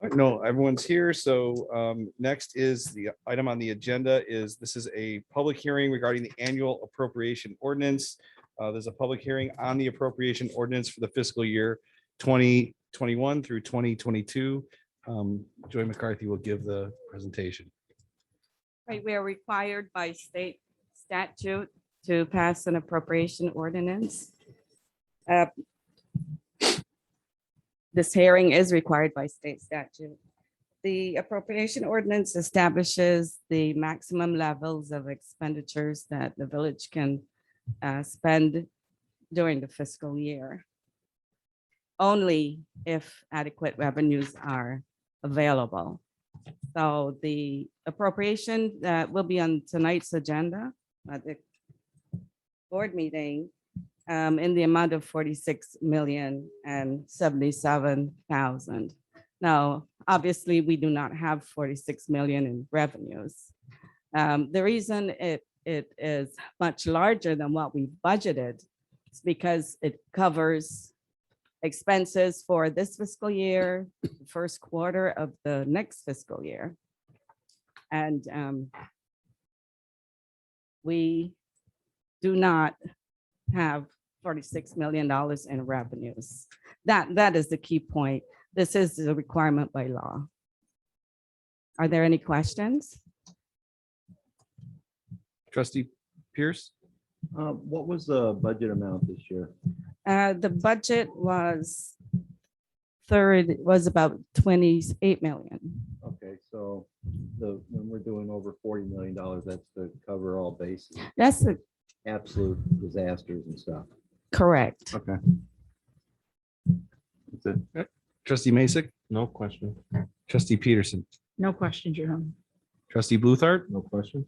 No, everyone's here. So next is the item on the agenda is this is a public hearing regarding the annual appropriation ordinance. There's a public hearing on the appropriation ordinance for the fiscal year 2021 through 2022. Joy McCarthy will give the presentation. Right, we are required by state statute to pass an appropriation ordinance. This hearing is required by state statute. The appropriation ordinance establishes the maximum levels of expenditures that the village can spend during the fiscal year, only if adequate revenues are available. So the appropriation that will be on tonight's agenda at the board meeting in the amount of 46,077,000. Now, obviously, we do not have 46 million in revenues. The reason it is much larger than what we budgeted is because it covers expenses for this fiscal year, the first quarter of the next fiscal year. And we do not have $46 million in revenues. That is the key point. This is a requirement by law. Are there any questions? Trustee Pierce? What was the budget amount this year? The budget was about 28 million. Okay, so when we're doing over $40 million, that's to cover all bases, That's the absolute disasters and stuff. correct. Okay. That's it. Trustee Masek? No question. Trustee Peterson? No questions, Your Honor. Trustee Bluthart? No question.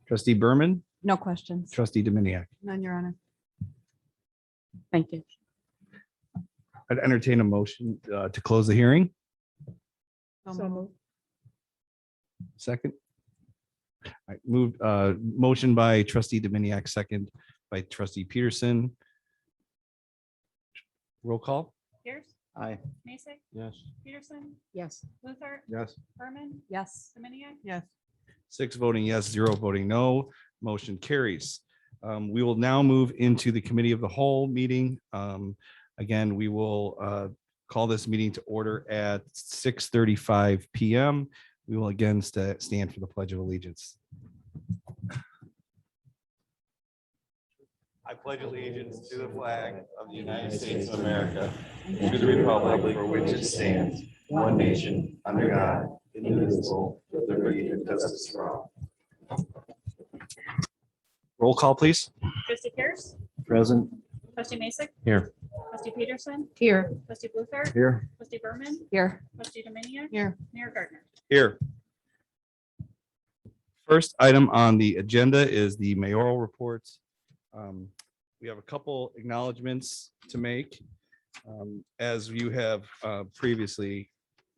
Trustee Berman? No questions. Trustee Dominiac? None, Your Honor. Thank you. I'd entertain a motion to close the hearing. So moved. Second. I moved, motion by trustee Dominiac, second by trustee Peterson. Roll call. Pierce, Aye. Mason, Yes. Peterson, Yes. Luther, Yes. Berman, Yes. Dominiac, Yes. 6 voting yes, 0 voting no. Motion carries. We will now move into the committee of the whole meeting. Again, we will call this meeting to order at 6:35 PM. We will again stand for the Pledge of Allegiance. I pledge allegiance to the flag of the United States of America and to the republic for which it stands, one nation, under God, indivisible, with liberty and justice for all. Roll call, please. Trustee Pierce, Present. Trustee Mason, Here. Trustee Peterson, Here. Trustee Luther, Here. Trustee Berman, Here. Trustee Dominiac, Here. Mayor Gardner. Here. First item on the agenda is the mayoral reports. We have a couple acknowledgements to make. As you have previously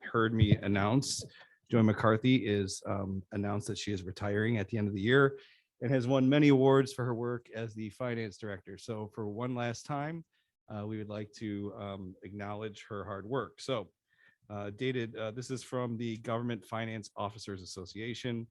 heard me announce, Joy McCarthy is announced that she is retiring at the end of the year and has won many awards for her work as the finance director. So for one last time, we would like to acknowledge her hard work. So this is from the Government Finance Officers Association.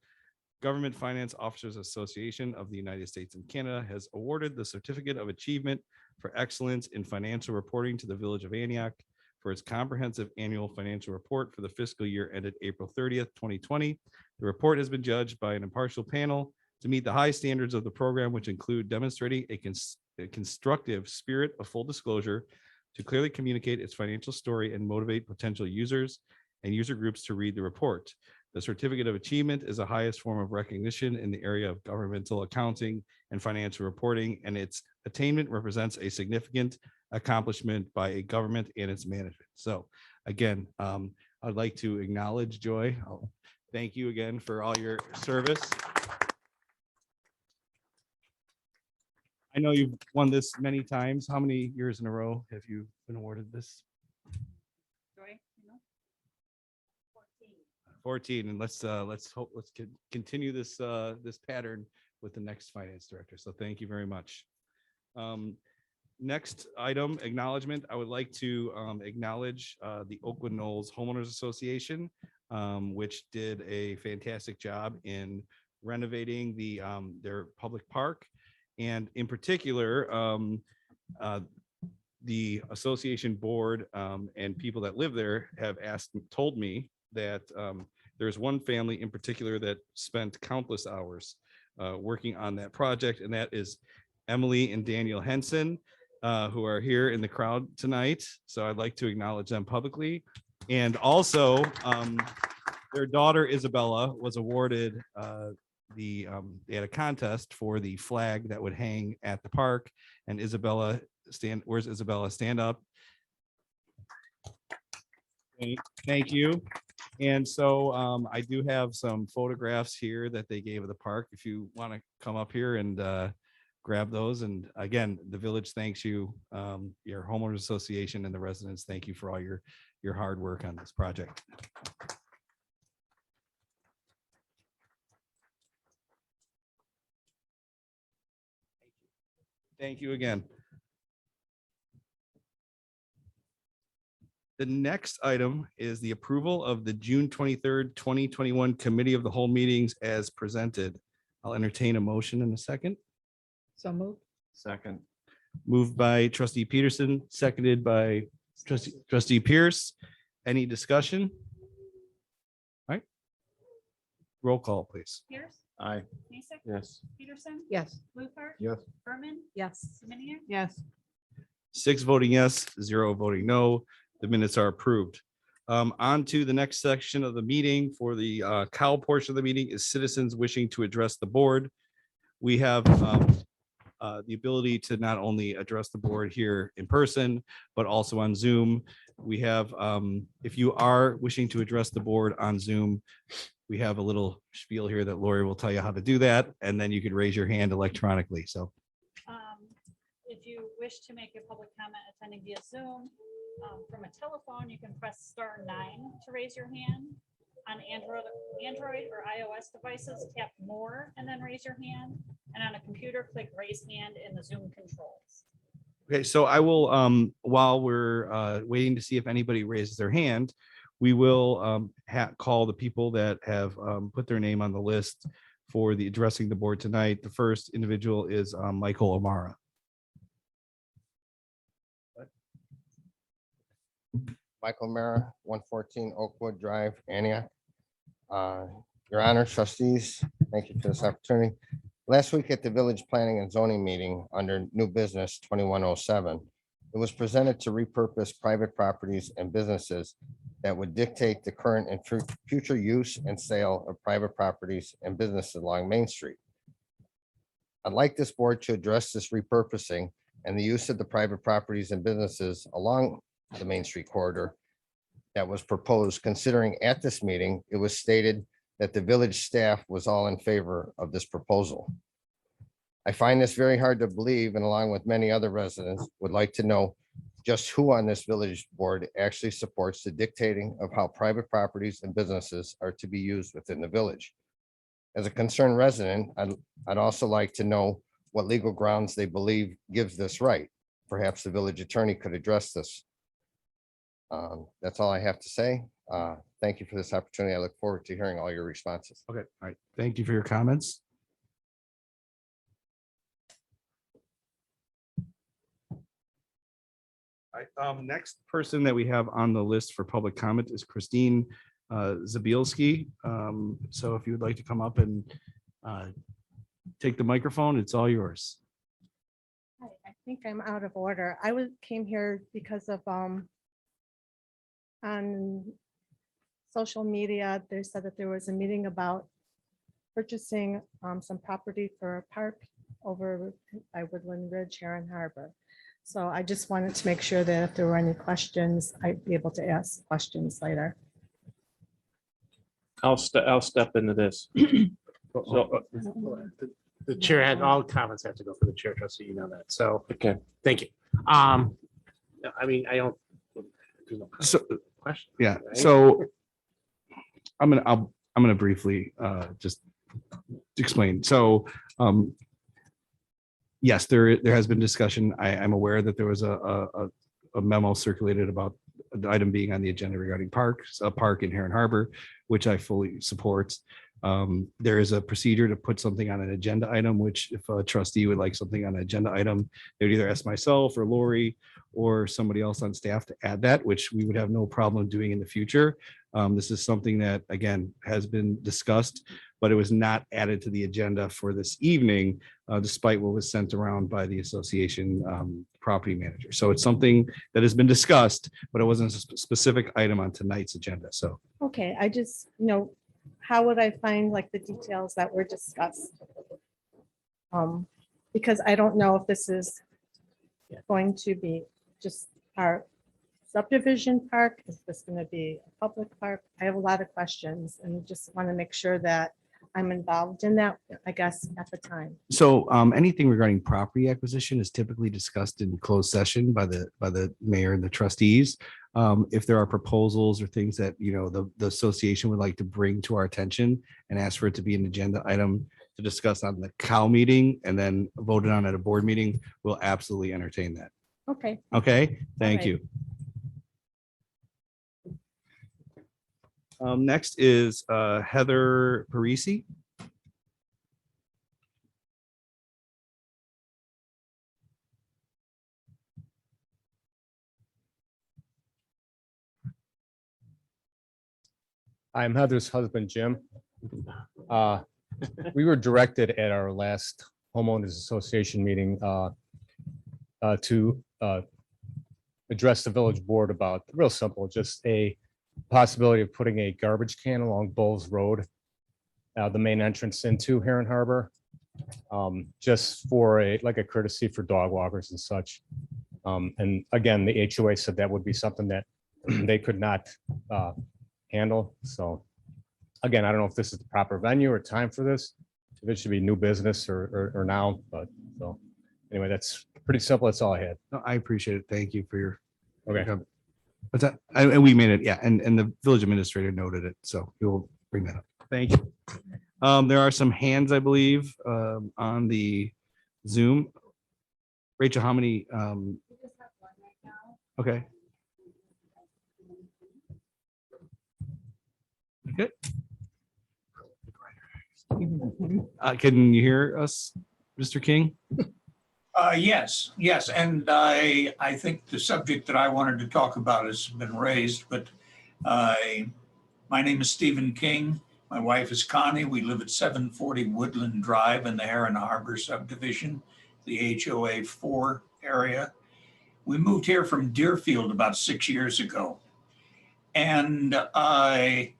Government Finance Officers Association of the United States and Canada has awarded the Certificate of Achievement for Excellence in Financial Reporting to the Village of Antioch for its comprehensive annual financial report for the fiscal year ended April 30th, 2020. The report has been judged by an impartial panel to meet the high standards of the program, which include demonstrating a constructive spirit of full disclosure to clearly communicate its financial story and motivate potential users and user groups to read the report. The Certificate of Achievement is the highest form of recognition in the area of governmental accounting and financial reporting, and its attainment represents a significant accomplishment by a government and its management. So again, I'd like to acknowledge Joy. Thank you again for all your service. I know you've won this many times. How many years in a row have you been awarded this? Joy, you know? 14, and let's continue this this pattern with the next finance director. So thank you very much. Next item, acknowledgement. I would like to acknowledge the Oakwood Knolls Homeowners Association, which did a fantastic job in renovating their public park. And in particular, the association board and people that live there have told me that there's one family in particular that spent countless hours working on that project, and that is Emily and Daniel Henson, who are here in the crowd tonight. So I'd like to acknowledge them publicly. And also, their daughter Isabella was awarded they had a contest for the flag that would hang at the park. And Isabella, where's Isabella? Stand up. Thank you. And so I do have some photographs here that they gave of the park. If you want to come up here and grab those. And again, the village thanks you, your homeowners association and the residents. Thank you for all your hard work on this project. Thank you again. The next item is the approval of the June 23rd, 2021 Committee of the Whole meetings as presented. I'll entertain a motion in a second. So moved. Second. Moved by trustee Peterson, seconded by trustee Pierce. Any discussion? All right. Roll call, please. Pierce, Aye. Mason, Yes. Peterson, Yes. Luther, Yes. Berman, Yes. Senior, Yes. 6 voting yes, 0 voting no. The minutes are approved. On to the next section of the meeting. For the cow portion of the meeting is citizens wishing to address the board. We have the ability to not only address the board here in person, but also on Zoom. We have, if you are wishing to address the board on Zoom, we have a little spiel here that Lori will tell you how to do that, and then you could raise your hand electronically. So if you wish to make a public comment attending via Zoom, from a telephone, you can press *9 to raise your hand. On Android or iOS devices, tap more and then raise your hand. And on a computer, click raise hand in the Zoom controls. okay, so I will, while we're waiting to see if anybody raises their hand, we will call the people that have put their name on the list for the addressing the board tonight. The first individual is Michael O'Mara. Michael Mara, 114 Oakwood Drive, Antioch. Your Honor, trustees, thank you for this opportunity. Last week at the Village Planning and Zoning meeting under new business 2107, it was presented to repurpose private properties and businesses that would dictate the current and future use and sale of private properties and businesses along Main Street. I'd like this board to address this repurposing and the use of the private properties and businesses along the Main Street corridor that was proposed, considering at this meeting, it was stated that the village staff was all in favor of this proposal. I find this very hard to believe, and along with many other residents, would like to know just who on this village board actually supports the dictating of how private properties and businesses are to be used within the village. As a concerned resident, I'd also like to know what legal grounds they believe gives this right. Perhaps the village attorney could address this. That's all I have to say. Thank you for this opportunity. I look forward to hearing all your responses. Okay, all right. Thank you for your comments. All right, next person that we have on the list for public comment is Christine Zabielski. So if you would like to come up and take the microphone, it's all yours. Hi, I think I'm out of order. Came here because of on social media, they said that there was a meeting about purchasing some property for a park over by Woodland Ridge here in Harbor. So I just wanted to make sure that if there were any questions, I'd be able to ask questions later. I'll step into this. So, The chair had, all comments have to go for the chair, trustee, you know that. So, okay, thank you. I mean, I don't. there's no So, question. yeah, right? so I'm gonna briefly just explain. So Yes, there has been discussion. I'm aware that there was a memo circulated about the item being on the agenda regarding parks, a park in Heron Harbor, which I fully support. There is a procedure to put something on an agenda item, which if a trustee would like something on an agenda item, they would either ask myself or Lori or somebody else on staff to add that, which we would have no problem doing in the future. This is something that, again, has been discussed, but it was not added to the agenda for this evening, despite what was sent around by the association property manager. So it's something that has been discussed, but it wasn't a specific item on tonight's agenda. So Okay, I just, how would I find like the details that were discussed? Because I don't know if this is going to be just our subdivision park. Is this going to be a public park? I have a lot of questions and just want to make sure that I'm involved in that, I guess, at the time. So anything regarding property acquisition is typically discussed in closed session by the mayor and the trustees. If there are proposals or things that, the association would like to bring to our attention and ask for it to be an agenda item to discuss on the COW meeting and then voted on at a board meeting, we'll absolutely entertain that. Okay, Okay, thank right. you. Next is Heather Parisi. I'm Heather's husband, Jim. We were directed at our last homeowners association meeting to address the village board about, real simple, just a possibility of putting a garbage can along Bowles Road, the main entrance into Heron Harbor, just for like a courtesy for dog walkers and such. And again, the HOA said that would be something that they could not handle. So again, I don't know if this is the proper venue or time for this, if it should be new business or now, but so anyway, that's pretty simple. That's all I had. No, I appreciate it. Thank you for your. Okay. comment. What's that? And we made it, yeah, and the village administrator noted it, so we will bring that up. Thank you. There are some hands, I believe, on the Zoom. Rachel, how many? Okay. Good. Can you hear us, Mr. King? Yes, and I think the subject that I wanted to talk about has been raised, but my name is Stephen King. My wife is Connie. We live at 740 Woodland Drive in the Heron Harbor subdivision, the HOA 4 area. We moved here from Deerfield about 6 years ago. And our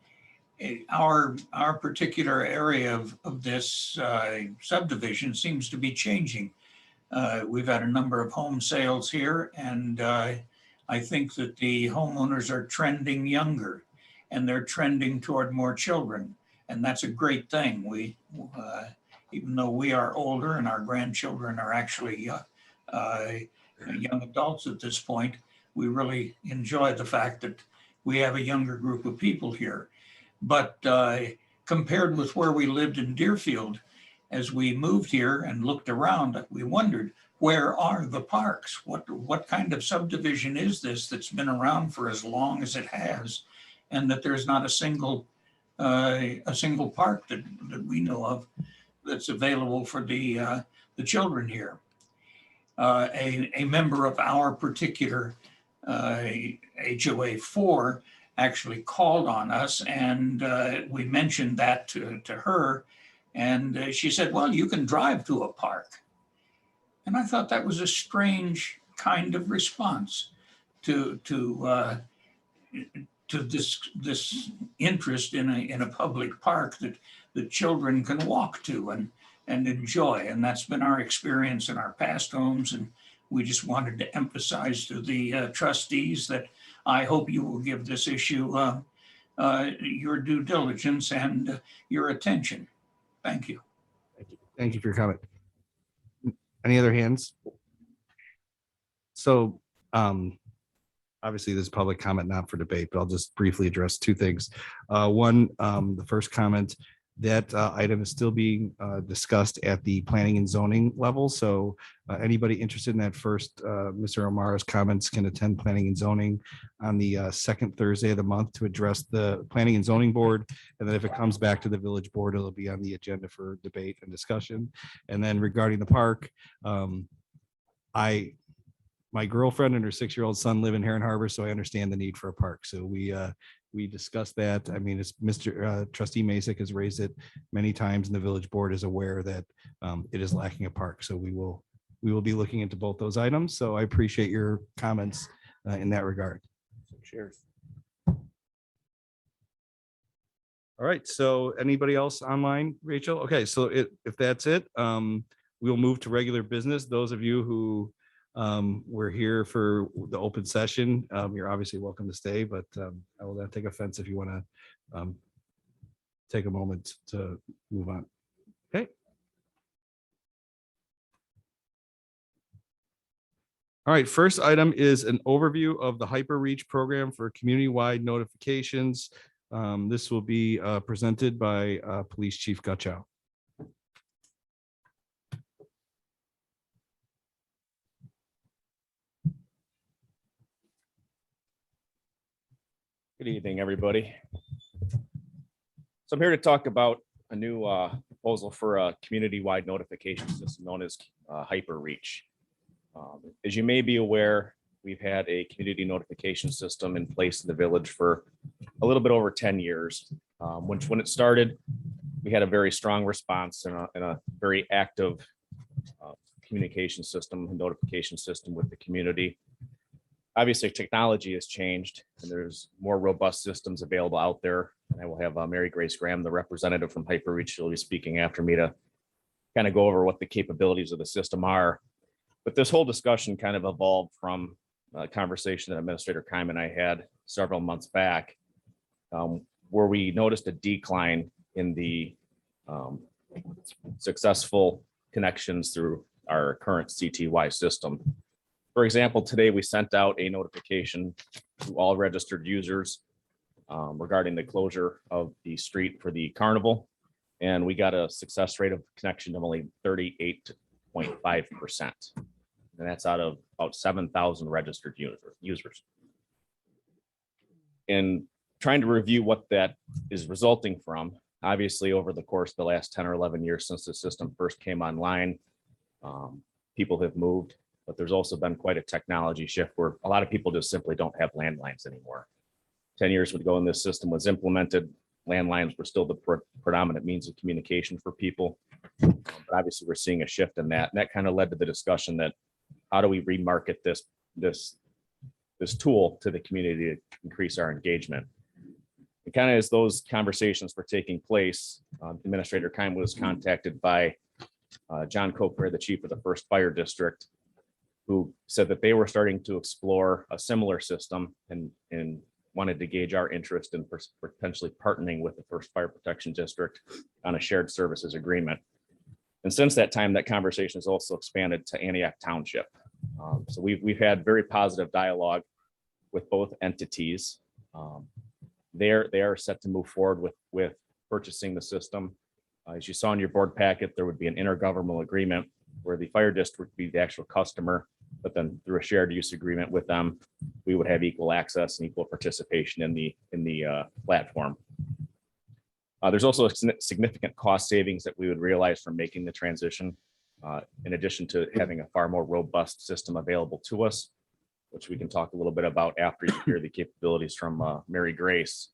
particular area of this subdivision seems to be changing. We've had a number of home sales here, and I think that the homeowners are trending younger and they're trending toward more children. And that's a great thing. We, even though we are older and our grandchildren are actually young adults at this point, we really enjoy the fact that we have a younger group of people here. But compared with where we lived in Deerfield, as we moved here and looked around, we wondered, where are the parks? What kind of subdivision is this that's been around for as long as it has, and that there's not a single park that we know of that's available for the children here. A member of our particular HOA 4 actually called on us, and we mentioned that to her. And she said, well, you can drive to a park. And I thought that was a strange kind of response to this interest in a public park that the children can walk to and enjoy. And that's been our experience in our past homes. And we just wanted to emphasize to the trustees that I hope you will give this issue your due diligence and your attention. Thank you. Thank you for your comment. Any other hands? So obviously this is public comment, not for debate, but I'll just briefly address two things. One, the first comment, That item is still being discussed at the planning and zoning level. So anybody interested in that first, Mr. O'Mara's comments can attend planning and zoning on the second Thursday of the month to address the planning and zoning board. And then if it comes back to the village board, it'll be on the agenda for debate and discussion. And then regarding the park, my girlfriend and her 6-year-old son live in Heron Harbor, so I understand the need for a park. So we discussed that. I mean, it's Mr. Trustee Masek has raised it many times, and the village board is aware that it is lacking a park. So we will be looking into both those items. So I appreciate your comments in that regard. Cheers. All right. So anybody else online, Rachel? Okay. So if that's it, we'll move to regular business. Those of you who were here for the open session, you're obviously welcome to stay, but I will not take offense if you want to take a moment to move on. Okay. All right, first item is an overview of the Hyper Reach program for community-wide notifications. This will be presented by Police Chief Gutchow. Good evening, everybody. So I'm here to talk about a new proposal for a community-wide notification system known as Hyper Reach. As you may be aware, we've had a community notification system in place in the village for a little bit over 10 years. Which when it started, we had a very strong response and a very active communication system, notification system with the community. Obviously, technology has changed and there's more robust systems available out there. And I will have Mary Grace Graham, the representative from Hyper Reach, she'll be speaking after me to kind of go over what the capabilities of the system are. But this whole discussion kind of evolved from a conversation that Administrator Keim and I had several months back, where we noticed a decline in the successful connections through our current CTY system. For example, today we sent out a notification to all registered users regarding the closure of the street for the carnival. And we got a success rate of connection of only 38.5%. And that's out of about 7,000 registered users. In trying to review what that is resulting from, obviously over the course of the last 10 or 11 years since the system first came online, people have moved, but there's also been quite a technology shift where a lot of people just simply don't have landlines anymore. 10 years ago when this system was implemented, landlines were still the predominant means of communication for people. But obviously we're seeing a shift in that. And that kind of led to the discussion that how do we remarket this tool to the community to increase our engagement? And kind of as those conversations were taking place, Administrator Keim was contacted by John Coker, the chief of the 1st Fire District, who said that they were starting to explore a similar system and wanted to gauge our interest in potentially partnering with the 1st Fire Protection District on a shared services agreement. And since that time, that conversation has also expanded to Antioch Township. So we've had very positive dialogue with both entities. They are set to move forward with purchasing the system. As you saw in your board packet, there would be an intergovernmental agreement where the fire district would be the actual customer, but then through a shared use agreement with them, we would have equal access and equal participation in the platform. There's also significant cost savings that we would realize from making the transition, in addition to having a far more robust system available to us, which we can talk a little bit about after you hear the capabilities from Mary Grace.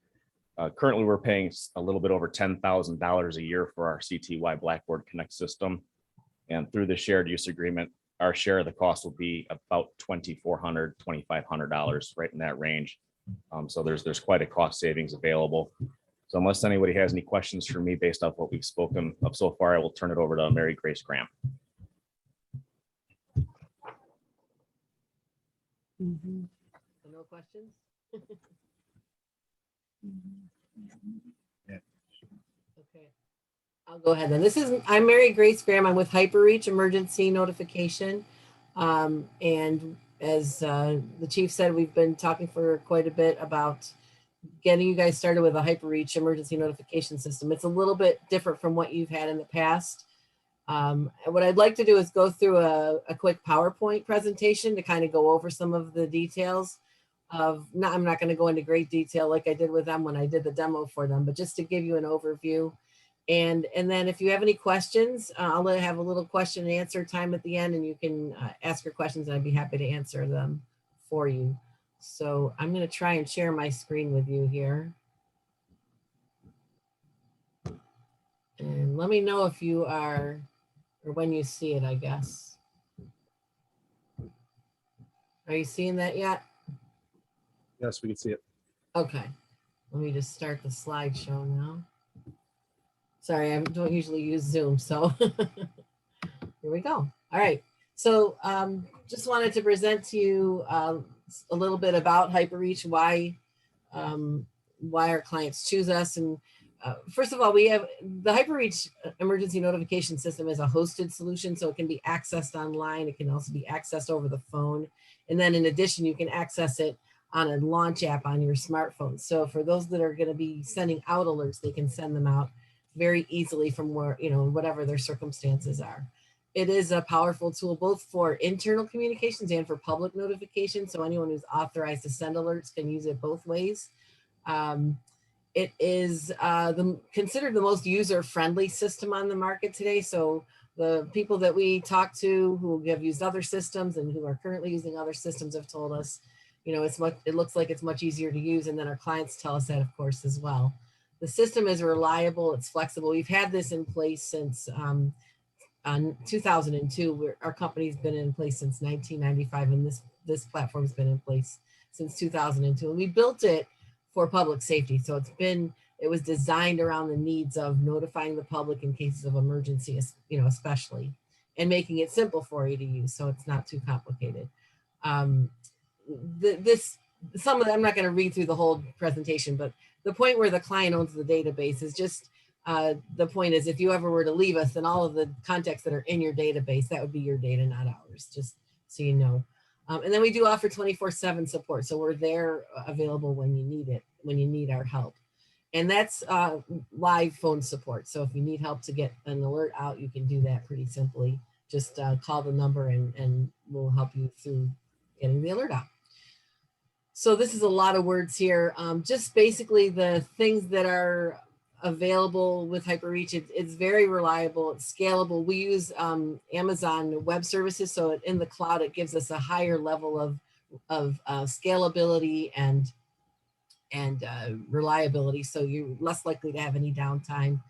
Currently, we're paying a little bit over $10,000 a year for our CTY Blackboard Connect system. And through the shared use agreement, our share of the cost will be about $2,400, $2,500, right in that range. So there's quite a cost savings available. So unless anybody has any questions for me based off what we've spoken of so far, I will turn it over to Mary Grace Graham. No questions? Okay, I'll go ahead then. I'm Mary Grace Graham. I'm with Hyper Reach Emergency Notification. And as the chief said, we've been talking for quite a bit about getting you guys started with a HyperReach emergency notification system. It's a little bit different from what you've had in the past. And what I'd like to do is go through a quick PowerPoint presentation to kind of go over some of the details of, I'm not going to go into great detail like I did with them when I did the demo for them, but just to give you an overview. And then if you have any questions, I'll have a little question and answer time at the end, and you can ask your questions and I'd be happy to answer them for you. So I'm going to try and share my screen with you here. And let me know if you are, or when you see it, I guess. Are you seeing that yet? Yes, we can see it. Okay, let me just start the slideshow now. Sorry, I don't usually use Zoom, so here we go. All right, so just wanted to present to you a little bit about HyperReach, why our clients choose us. And first of all, we have the HyperReach emergency notification system is a hosted solution, so it can be accessed online. It can also be accessed over the phone. And then in addition, you can access it on a launch app on your smartphone. So for those that are going to be sending out alerts, they can send them out very easily from where, whatever their circumstances are. It is a powerful tool both for internal communications and for public notifications. So anyone who's authorized to send alerts can use it both ways. It is considered the most user-friendly system on the market today. So the people that we talk to who have used other systems and who are currently using other systems have told us, it looks like it's much easier to use. And then our clients tell us that, of course, as well. The system is reliable, it's flexible. We've had this in place since 2002. Our company's been in place since 1995, and this platform's been in place since 2002. And we built it for public safety. So it was designed around the needs of notifying the public in cases of emergency, especially, and making it simple for you to use, so it's not too complicated. I'm not going to read through the whole presentation, but the point where the client owns the database is just, the point is if you ever were to leave us, then all of the contacts that are in your database, that would be your data, not ours, just so you know. And then we do offer 24/7 support. So we're there available when you need it, when you need our help. And that's live phone support. So if you need help to get an alert out, you can do that pretty simply. Just call the number and we'll help you through getting the alert out. So this is a lot of words here. Just basically the things that are available with HyperReach. It's very reliable, it's scalable. We use Amazon Web Services, so in the cloud, it gives us a higher level of scalability and reliability. So you're less likely to have any downtime.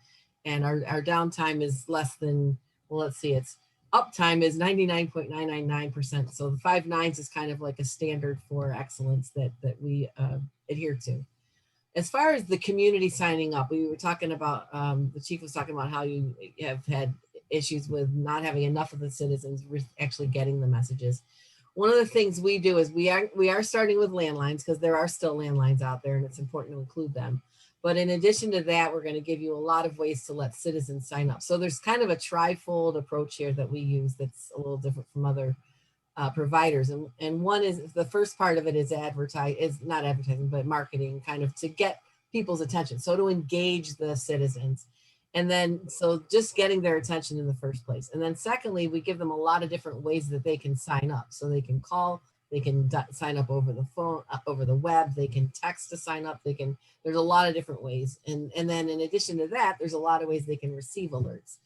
And our downtime is less than, well, let's see, it's uptime is 99.999%. So the 5 nines is kind of like a standard for excellence that we adhere to. As far as the community signing up, we were talking about, the chief was talking about how you have had issues with not having enough of the citizens actually getting the messages. One of the things we do is we are starting with landlines because there are still landlines out there and it's important to include them. But in addition to that, we're going to give you a lot of ways to let citizens sign up. So there's kind of a trifold approach here that we use that's a little different from other providers. And one is, the first part of it is not advertising, but marketing, kind of to get people's attention. So to engage the citizens. And then, so just getting their attention in the first place. And then secondly, we give them a lot of different ways that they can sign up. So they can call, they can sign up over the phone, over the web, they can text to sign up, there's a lot of different ways. And then in addition to that, there's a lot of ways they can receive alerts.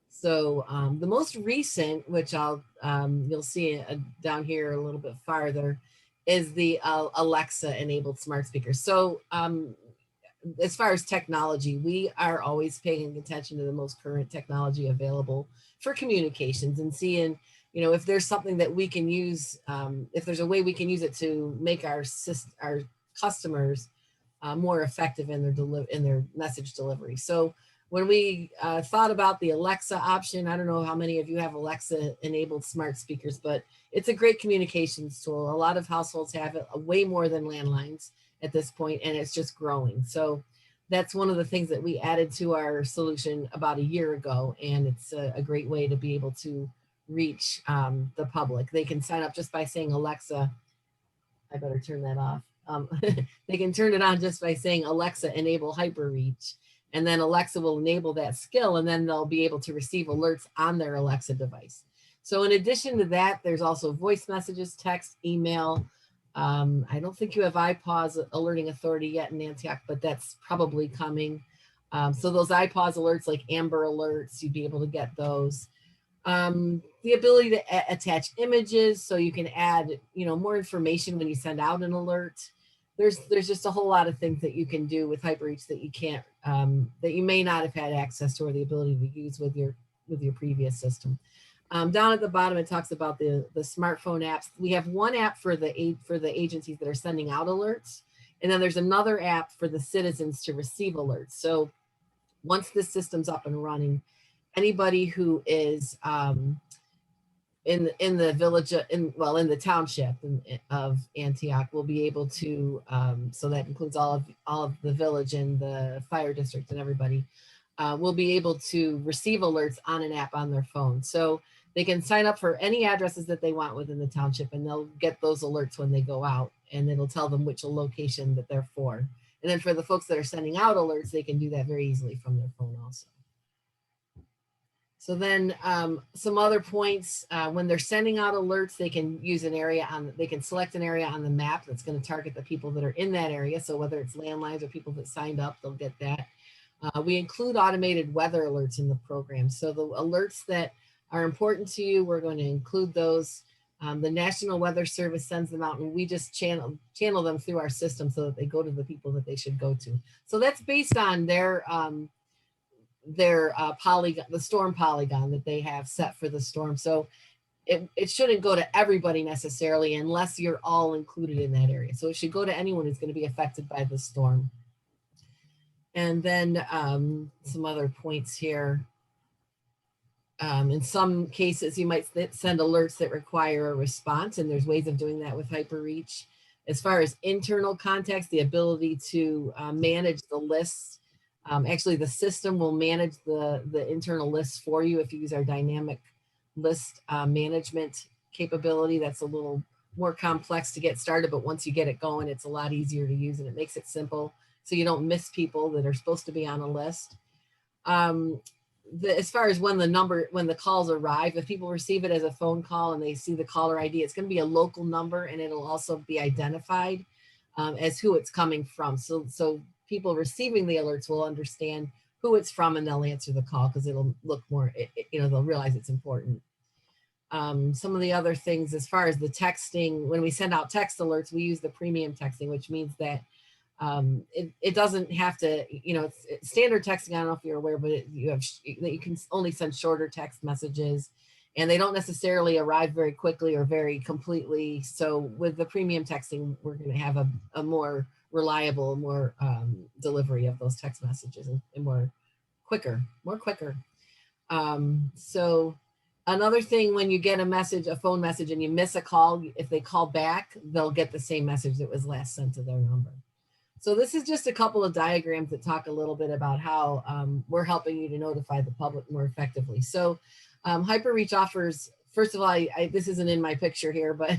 So the most recent, which you'll see down here a little bit farther, is the Alexa enabled smart speakers. So as far as technology, we are always paying attention to the most current technology available for communications and seeing, if there's something that we can use, if there's a way we can use it to make our customers more effective in their message delivery. So when we thought about the Alexa option, I don't know how many of you have Alexa enabled smart speakers, but it's a great communications tool. A lot of households have it, way more than landlines at this point, and it's just growing. So that's one of the things that we added to our solution about a year ago, and it's a great way to be able to reach the public. They can sign up just by saying, Alexa, I better turn that off. they can turn it on just by saying, Alexa, enable HyperReach. And then Alexa will enable that skill, and then they'll be able to receive alerts on their Alexa device. So in addition to that, there's also voice messages, text, email. I don't think you have iPause alerting authority yet in Antioch, but that's probably coming. So those iPause alerts, like Amber Alerts, you'd be able to get those. The ability to attach images, so you can add, more information when you send out an alert. There's just a whole lot of things that you can do with HyperReach that you can't, that you may not have had access to or the ability to use with your previous system. Down at the bottom, it talks about the smartphone apps. We have one app for the agencies that are sending out alerts, and then there's another app for the citizens to receive alerts. So once this system's up and running, anybody who is in the village, in the township of Antioch will be able to, so that includes all of the village and the fire district and everybody, will be able to receive alerts on an app on their phone. So they can sign up for any addresses that they want within the township, and they'll get those alerts when they go out, and it'll tell them which location that they're for. And then for the folks that are sending out alerts, they can do that very easily from their phone also. So then some other points, when they're sending out alerts, they can use they can select an area on the map that's going to target the people that are in that area. So whether it's landlines or people that signed up, they'll get that. We include automated weather alerts in the program. So the alerts that are important to you, we're going to include those. The National Weather Service sends them out, and we just channel them through our system so that they go to the people that they should go to. So that's based on their polygon, the storm polygon that they have set for the storm. So it shouldn't go to everybody necessarily unless you're all included in that area. So it should go to anyone who's going to be affected by the storm. And then some other points here. In some cases, you might send alerts that require a response, and there's ways of doing that with HyperReach. As far as internal context, the ability to manage the lists. Actually, the system will manage the internal lists for you if you use our dynamic list management capability. That's a little more complex to get started, but once you get it going, it's a lot easier to use, and it makes it simple so you don't miss people that are supposed to be on a list. As far as when the calls arrive, if people receive it as a phone call and they see the caller ID, it's going to be a local number, and it'll also be identified as who it's coming from. So people receiving the alerts will understand who it's from, and they'll answer the call because it'll look more, they'll realize it's important. Some of the other things, as far as the texting, when we send out text alerts, we use the premium texting, which means that it doesn't have to, it's standard texting. I don't know if you're aware, but you can only send shorter text messages, and they don't necessarily arrive very quickly or very completely. So with the premium texting, we're going to have a more reliable, more delivery of those text messages and more quicker. So another thing, when you get a phone message and you miss a call, if they call back, they'll get the same message that was last sent to their number. So this is just a couple of diagrams that talk a little bit about how we're helping you to notify the public more effectively. So HyperReach offers, first of all, this isn't in my picture here, but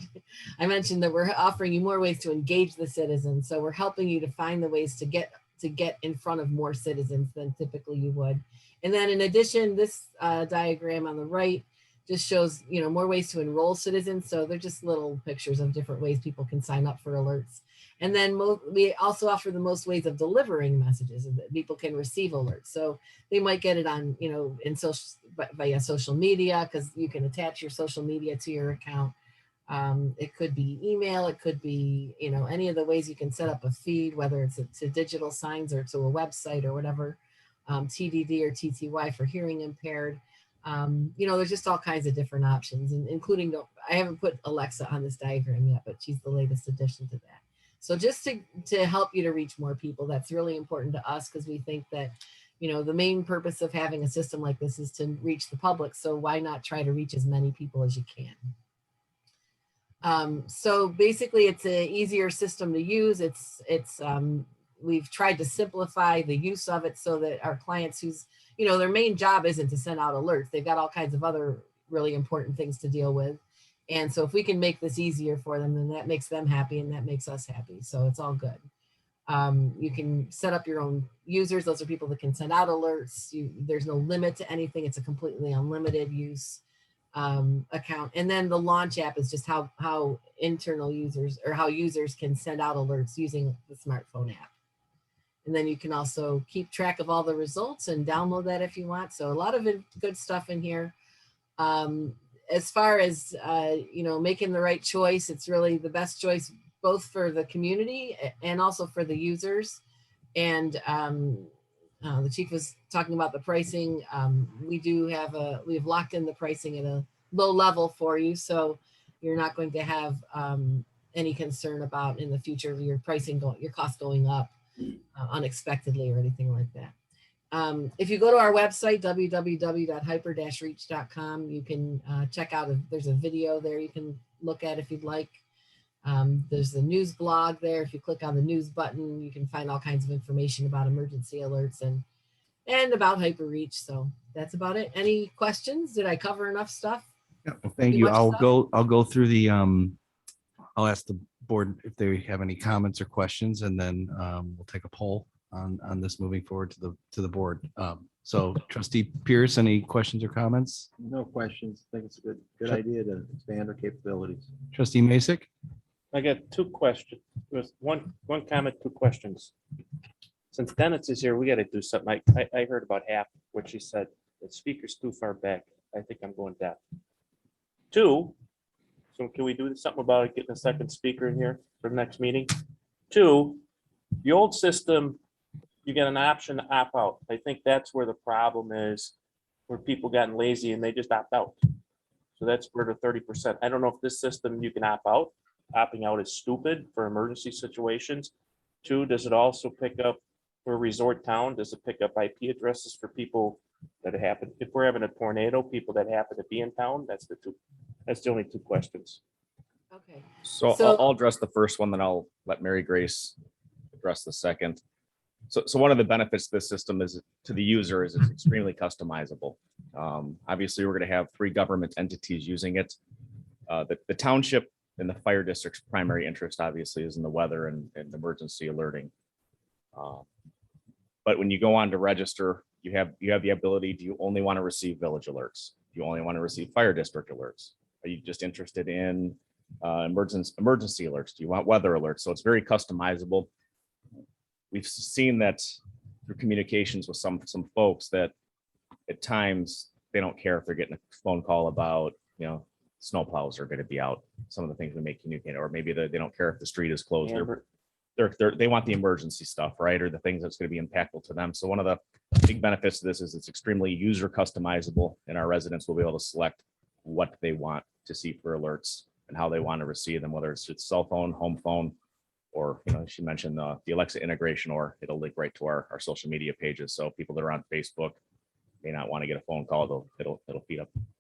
I mentioned that we're offering you more ways to engage the citizens. So we're helping you to find the ways to get in front of more citizens than typically you would. And then in addition, this diagram on the right just shows, more ways to enroll citizens. So they're just little pictures of different ways people can sign up for alerts. And then we also offer the most ways of delivering messages that people can receive alerts. So they might get it on, via social media, because you can attach your social media to your account. It could be email, it could be, any of the ways you can set up a feed, whether it's to digital signs or to a website or whatever, TDD or TTY for hearing impaired. There's just all kinds of different options, and including, I haven't put Alexa on this diagram yet, but she's the latest addition to that. So just to help you to reach more people, that's really important to us, because we think that, the main purpose of having a system like this is to reach the public. So why not try to reach as many people as you can? So basically, it's an easier system to use. We've tried to simplify the use of it so that our clients whose, their main job isn't to send out alerts. They've got all kinds of other really important things to deal with. And so if we can make this easier for them, then that makes them happy and that makes us happy. So it's all good. You can set up your own users. Those are people that can send out alerts. There's no limit to anything. It's a completely unlimited use account. And then the launch app is just how internal users or how users can send out alerts using the smartphone app. And then you can also keep track of all the results and download that if you want. So a lot of good stuff in here. As far as, making the right choice, it's really the best choice, both for the community and also for the users. And the chief was talking about the pricing. We've locked in the pricing at a low level for you. So you're not going to have any concern about in the future, your cost going up unexpectedly or anything like that. If you go to our website, www.hyper-reach.com, you can check out, there's a video there you can look at if you'd like. There's the news blog there. If you click on the news button, you can find all kinds of information about emergency alerts and about HyperReach. So that's about it. Any questions? Did I cover enough stuff? Yeah, well, thank Too you. much stuff? I'll go through the, I'll ask the board if they have any comments or questions, and then we'll take a poll on this moving forward to the board. So Trustee Pierce, any questions or comments? No questions. I think it's a good idea to expand our capabilities. Trustee Masek? I got two questions. There's one comment, two questions. Since Dennis is here, we got to do something. I heard about half what she said. The speaker's too far back. I think I'm going deaf. Two, so can we do something about it, getting a second speaker in here for the next meeting? Two, the old system, you get an option to opt out. I think that's where the problem is, where people gotten lazy and they just opt out. So that's where the 30%. I don't know if this system you can opt out. Opting out is stupid for emergency situations. Two, does it also pick up for a resort town? Does it pick up IP addresses for people that happen? If we're having a tornado, people that happen to be in town, that's the only two questions. Okay. So I'll address the first one, then I'll let Mary Grace address the second. So one of the benefits of this system is to the user is it's extremely customizable. Obviously, we're going to have 3 government entities using it. The township and the fire district's primary interest obviously is in the weather and emergency alerting. But when you go on to register, you have the ability, do you only want to receive village alerts? Do you only want to receive fire district alerts? Are you just interested in emergency alerts? Do you want weather alerts? So it's very customizable. We've seen that through communications with some folks that at times they don't care if they're getting a phone call about, snow plows are going to be out. Some of the things we may communicate, or maybe they don't care if the street is closed. They want the emergency stuff, right? Or the things that's going to be impactful to them. So one of the big benefits of this is it's extremely user customizable, and our residents will be able to select what they want to see for alerts and how they want to receive them, whether it's cell phone, home phone, or, she mentioned the Alexa integration, or it'll link right to our social media pages. So people that are on Facebook may not want to get a phone call, it'll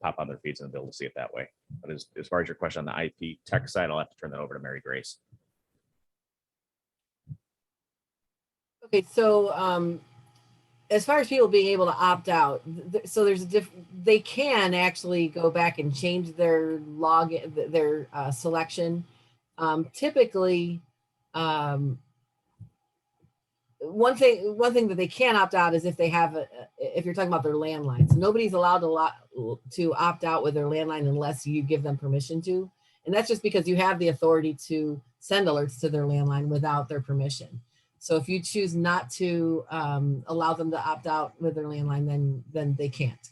pop on their feeds and they'll be able to see it that way. But as far as your question on the IP tech side, I'll have to turn that over to Mary Grace. Okay, so as far as people being able to opt out, so they can actually go back and change their their selection. Typically, one thing that they can opt out is if they have if you're talking about their landlines. Nobody's allowed to opt out with their landline unless you give them permission to, and that's just because you have the authority to send alerts to their landline without their permission. So if you choose not to allow them to opt out with their landline, then they can't,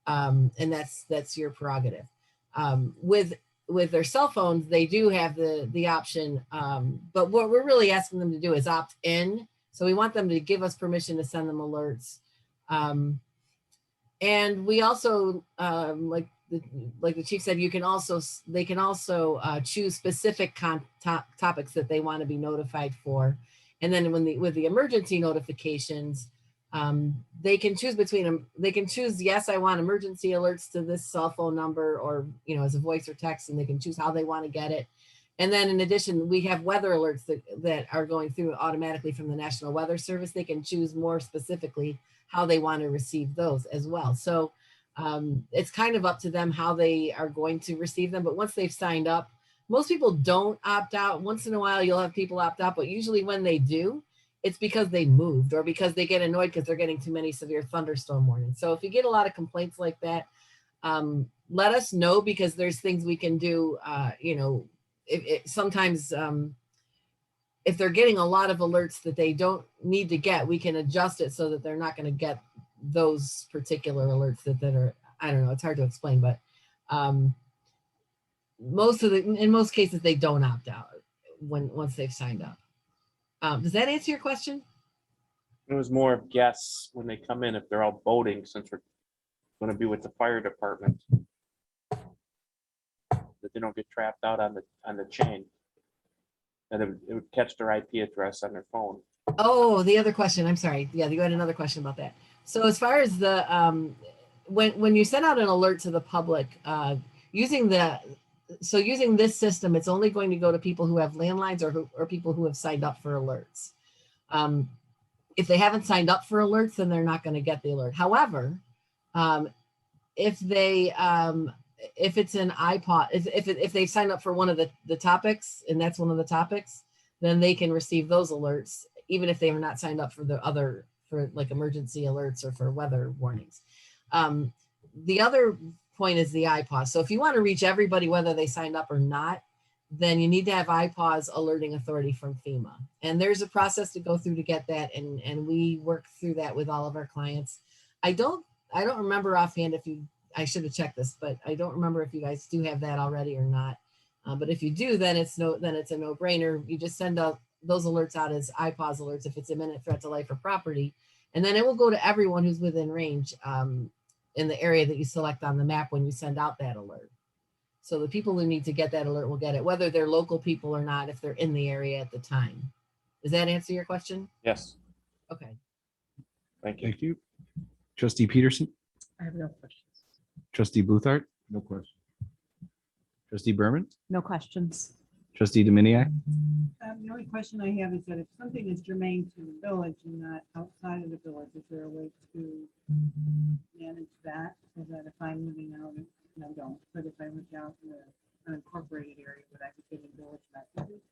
and that's your prerogative. With their cell phones, they do have the option, but what we're really asking them to do is opt in. So we want them to give us permission to send them alerts, and we also like the chief said, they can also choose specific topics that they want to be notified for. And then with the emergency notifications, they can choose between them. They can choose, yes, I want emergency alerts to this cell phone number, or, as a voice or text, and they can choose how they want to get it. And then in addition, we have weather alerts that are going through automatically from the National Weather Service. They can choose more specifically how they want to receive those as well. So It's kind of up to them how they are going to receive them, but once they've signed up, most people don't opt out. Once in a while, you'll have people opt out, but usually when they do, it's because they moved or because they get annoyed because they're getting too many severe thunderstorm warnings. So if you get a lot of complaints like that, let us know, because there's things we can do. Sometimes if they're getting a lot of alerts that they don't need to get, we can adjust it so that they're not going to get those particular alerts that are, I don't know, it's hard to explain, but in most cases, they don't opt out once they've signed up. Does that answer your question? It was more of guess when they come in, if they're all voting, since we're going to be with the fire department, that they don't get trapped out on the chain. And it would catch their IP address on their phone. Oh, the other question. I'm sorry. Yeah, you had another question about that. So as far as the when you send out an alert to the public, using this system, it's only going to go to people who have landlines or people who have signed up for alerts. If they haven't signed up for alerts, then they're not going to get the alert. However, if it's an iPod, if they sign up for one of the topics, and that's one of the topics, then they can receive those alerts, even if they are not signed up for the other, for like emergency alerts or for weather warnings. The other point is the iPause. So if you want to reach everybody, whether they signed up or not, then you need to have iPause alerting authority from FEMA. And there's a process to go through to get that. And we work through that with all of our clients. I don't remember offhand I should have checked this, but I don't remember if you guys do have that already or not. But if you do, then it's a no-brainer. You just send out those alerts out as iPause alerts if it's imminent threat to life or property. And then it will go to everyone who's within range in the area that you select on the map when you send out that alert. So the people who need to get that alert will get it, whether they're local people or not, if they're in the area at the time. Does that answer your question? Yes. Okay. Thank you. Thank you. Trustee Peterson, I have no questions. trustee Bluthart, No question. trustee Berman, No questions. trustee Dominiac. The only question I have is that if something is germane to the village and not outside of the village, is there a way to manage that? So that if I'm living out, and I don't, but if I lived out in an unincorporated area, would I be getting village messages?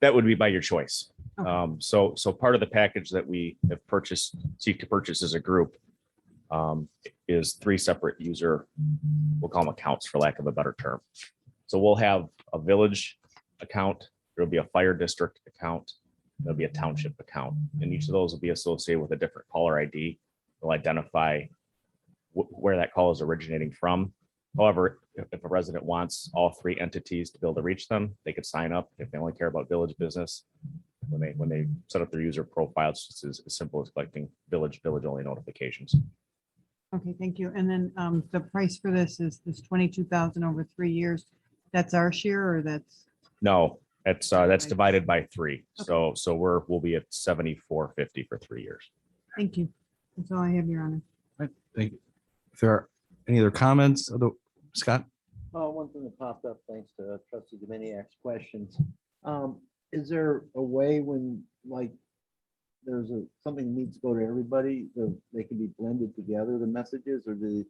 That would be by your choice. Okay. So part of the package that we have seek to purchase as a group is 3 separate user, we'll call them accounts for lack of a better term. So we'll have a village account, there'll be a fire district account, there'll be a township account, and each of those will be associated with a different caller ID. They'll identify where that call is originating from. However, if a resident wants all 3 entities to be able to reach them, they could sign up. If they only care about village business, when they set up their user profile, it's just as simple as collecting village only notifications. Okay, thank you. And then the price for this is this 22,000 over 3 years. That's our share, or that's? No, that's divided by 3. So we'll be at 74.50 for 3 years. Thank you. That's all I have, Your Honor. Right, thank you. If there are any other comments, Scott? One thing that popped up, thanks to trustee Dominiac's questions. Is there a way when, like, there's something needs to go to everybody, they can be blended together, the messages, or does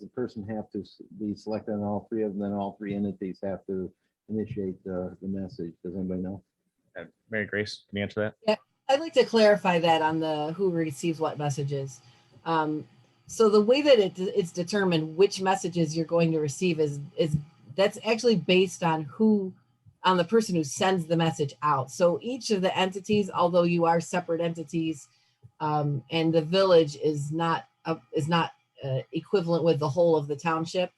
the person have to be selected on all 3 of them, then all 3 entities have to initiate the message? Does anybody know? Mary Grace, can you answer that? Yeah, I'd like to clarify that on the who receives what messages. So the way that it's determined which messages you're going to receive is that's actually based on the person who sends the message out. So each of the entities, although you are separate entities, and the village is not equivalent with the whole of the township,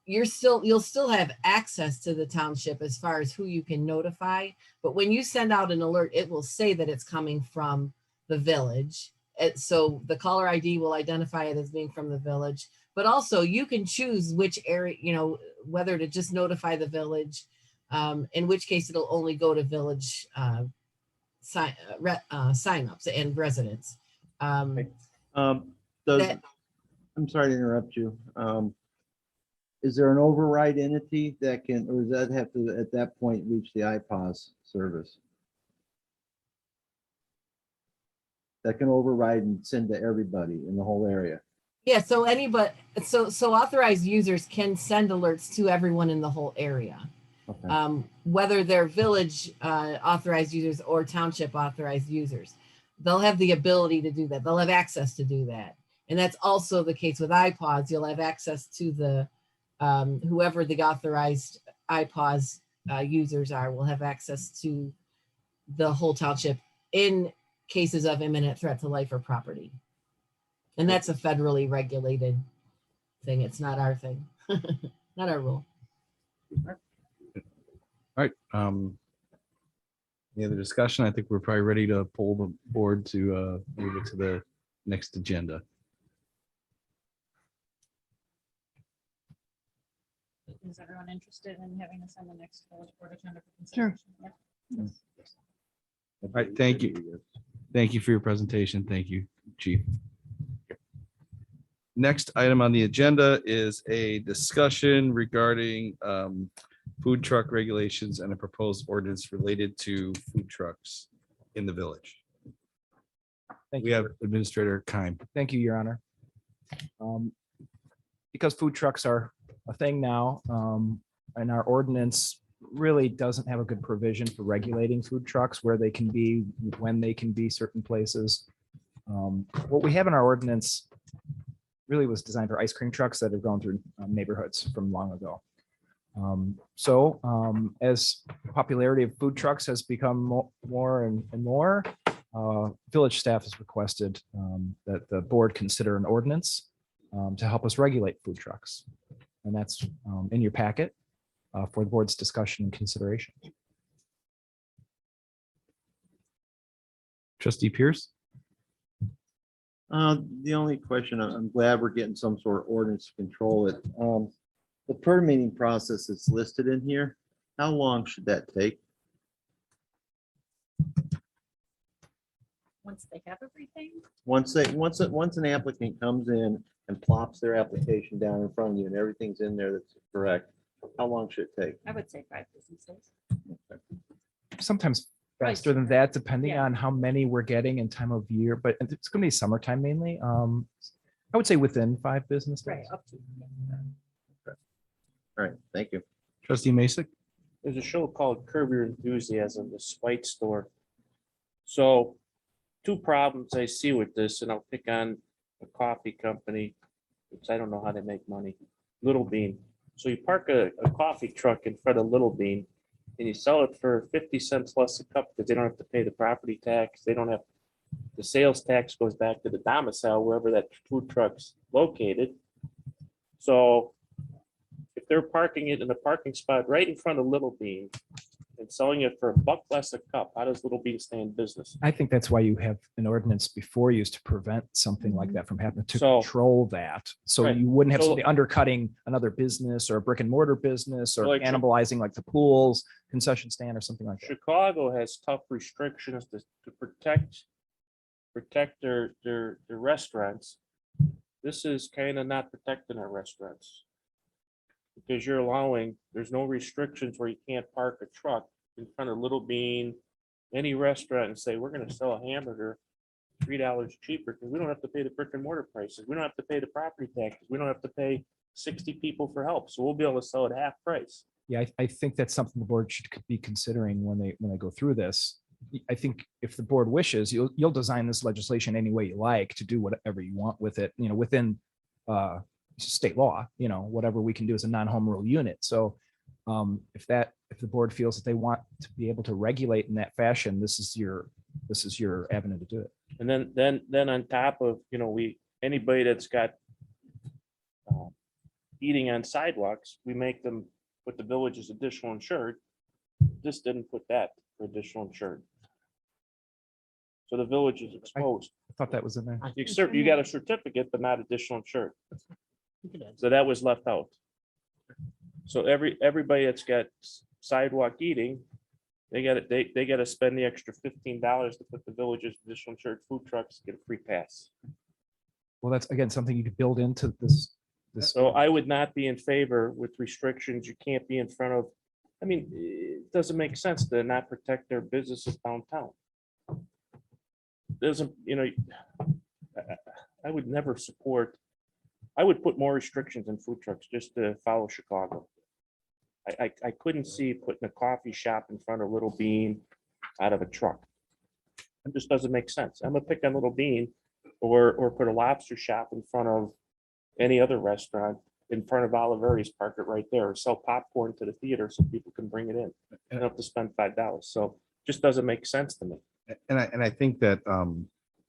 you'll still have access to the township as far as who you can notify. But when you send out an alert, it will say that it's coming from the village. So the caller ID will identify it as being from the village, but also you can choose which area, whether to just notify the village, in which case it'll only go to village signups and residents. I'm sorry to interrupt you. Is there an override entity that can, or does that have to, at that point, reach the IPOS service? that can override and send to everybody in the whole area. Yeah, so so authorized users can send alerts to everyone in the whole area. Okay. Whether they're village authorized users or township authorized users. They'll have the ability to do that. They'll have access to do that. And that's also the case with iPods. You'll have access to the whoever the authorized iPods users are will have access to the whole township in cases of imminent threat to life or property. And that's a federally regulated thing. It's not our thing, not our rule. All right. Any other discussion? I think we're probably ready to pull the board to move it to the next agenda. Is everyone interested in having this on the next village board agenda for Sure. consideration? Yeah. All right, thank you. Thank you for your presentation. Thank you, Chief. Next item on the agenda is a discussion regarding food truck regulations and a proposed ordinance related to food trucks in the village. Thank We you. have Administrator Keim. Thank you, Your Honor. Because food trucks are a thing now, and our ordinance really doesn't have a good provision for regulating food trucks, where they can be, when they can be certain places. What we have in our ordinance really was designed for ice cream trucks that have gone through neighborhoods from long ago. As popularity of food trucks has become more and more, village staff has requested that the board consider an ordinance to help us regulate food trucks. And that's in your packet for the board's discussion and consideration. Trustee Pierce? The only question, I'm glad we're getting some sort of ordinance to control it. The permitting process is listed in here. How long should that take? Once they have everything, Once an applicant comes in and plops their application down in front of you and everything's in there that's correct, how long should it take? I would say 5 business days. Sometimes Right. faster than that, depending Yeah. on how many we're getting and time of year, but it's going to be summertime mainly. I would say within 5 business Right, days. up to. All right, thank you. Trustee Masek? There's a show called Curb Your Enthusiasm, the Spite Store. So 2 problems I see with this, and I'll pick on a coffee company, which I don't know how they make money, Little Bean. So you park a coffee truck in front of Little Bean and you sell it for 50 cents less a cup because they don't have to pay the property tax. They don't have, the sales tax goes back to the domicile wherever that food truck's located. So if they're parking it in a parking spot right in front of Little Bean and selling it for $1 less a cup, how does Little Bean stay in business? I think that's why you have an ordinance before you to prevent something like that from happening, to So- control that. So Right. you wouldn't have So- somebody undercutting another business or a brick and mortar business or Like- cannibalizing like the pools, concession stand or something like that. Chicago has tough restrictions to protect their restaurants. This is kind of not protecting our restaurants. Because you're allowing, there's no restrictions where you can't park a truck in front of Little Bean, any restaurant, and say, we're gonna sell a hamburger $3 cheaper, because we don't have to pay the brick and mortar prices. We don't have to pay the property taxes. We don't have to pay 60 people for help. So we'll be able to sell it half price. Yeah, I think that's something the board should be considering when they go through this. I think if the board wishes, you'll design this legislation any way you like to do whatever you want with it, within state law, whatever we can do as a non-home rule unit. So if the board feels that they want to be able to regulate in that fashion, this is your avenue to do it. And then on top of, anybody that's got eating on sidewalks, we make them put the village's additional insured. This didn't put that for additional insured. So the village is exposed. I thought that was in there. You got a certificate, but not additional insured. So that was left out. So everybody that's got sidewalk eating, they got to spend the extra $15 to put the village's additional insured food trucks, get a free pass. Well, that's again, something you could build into this. So I would not be in favor with restrictions. You can't be in front of, it doesn't make sense to not protect their businesses downtown. doesn't, I would never support, I would put more restrictions in food trucks just to follow Chicago. I couldn't see putting a coffee shop in front of Little Bean out of a truck. It just doesn't make sense. I'm gonna pick on Little Bean or put a lobster shop in front of any other restaurant in front of Oliveri's, park it right there, or sell popcorn to the theater so people can bring it in. You don't have to spend $5. So just doesn't make sense to me. And I think that,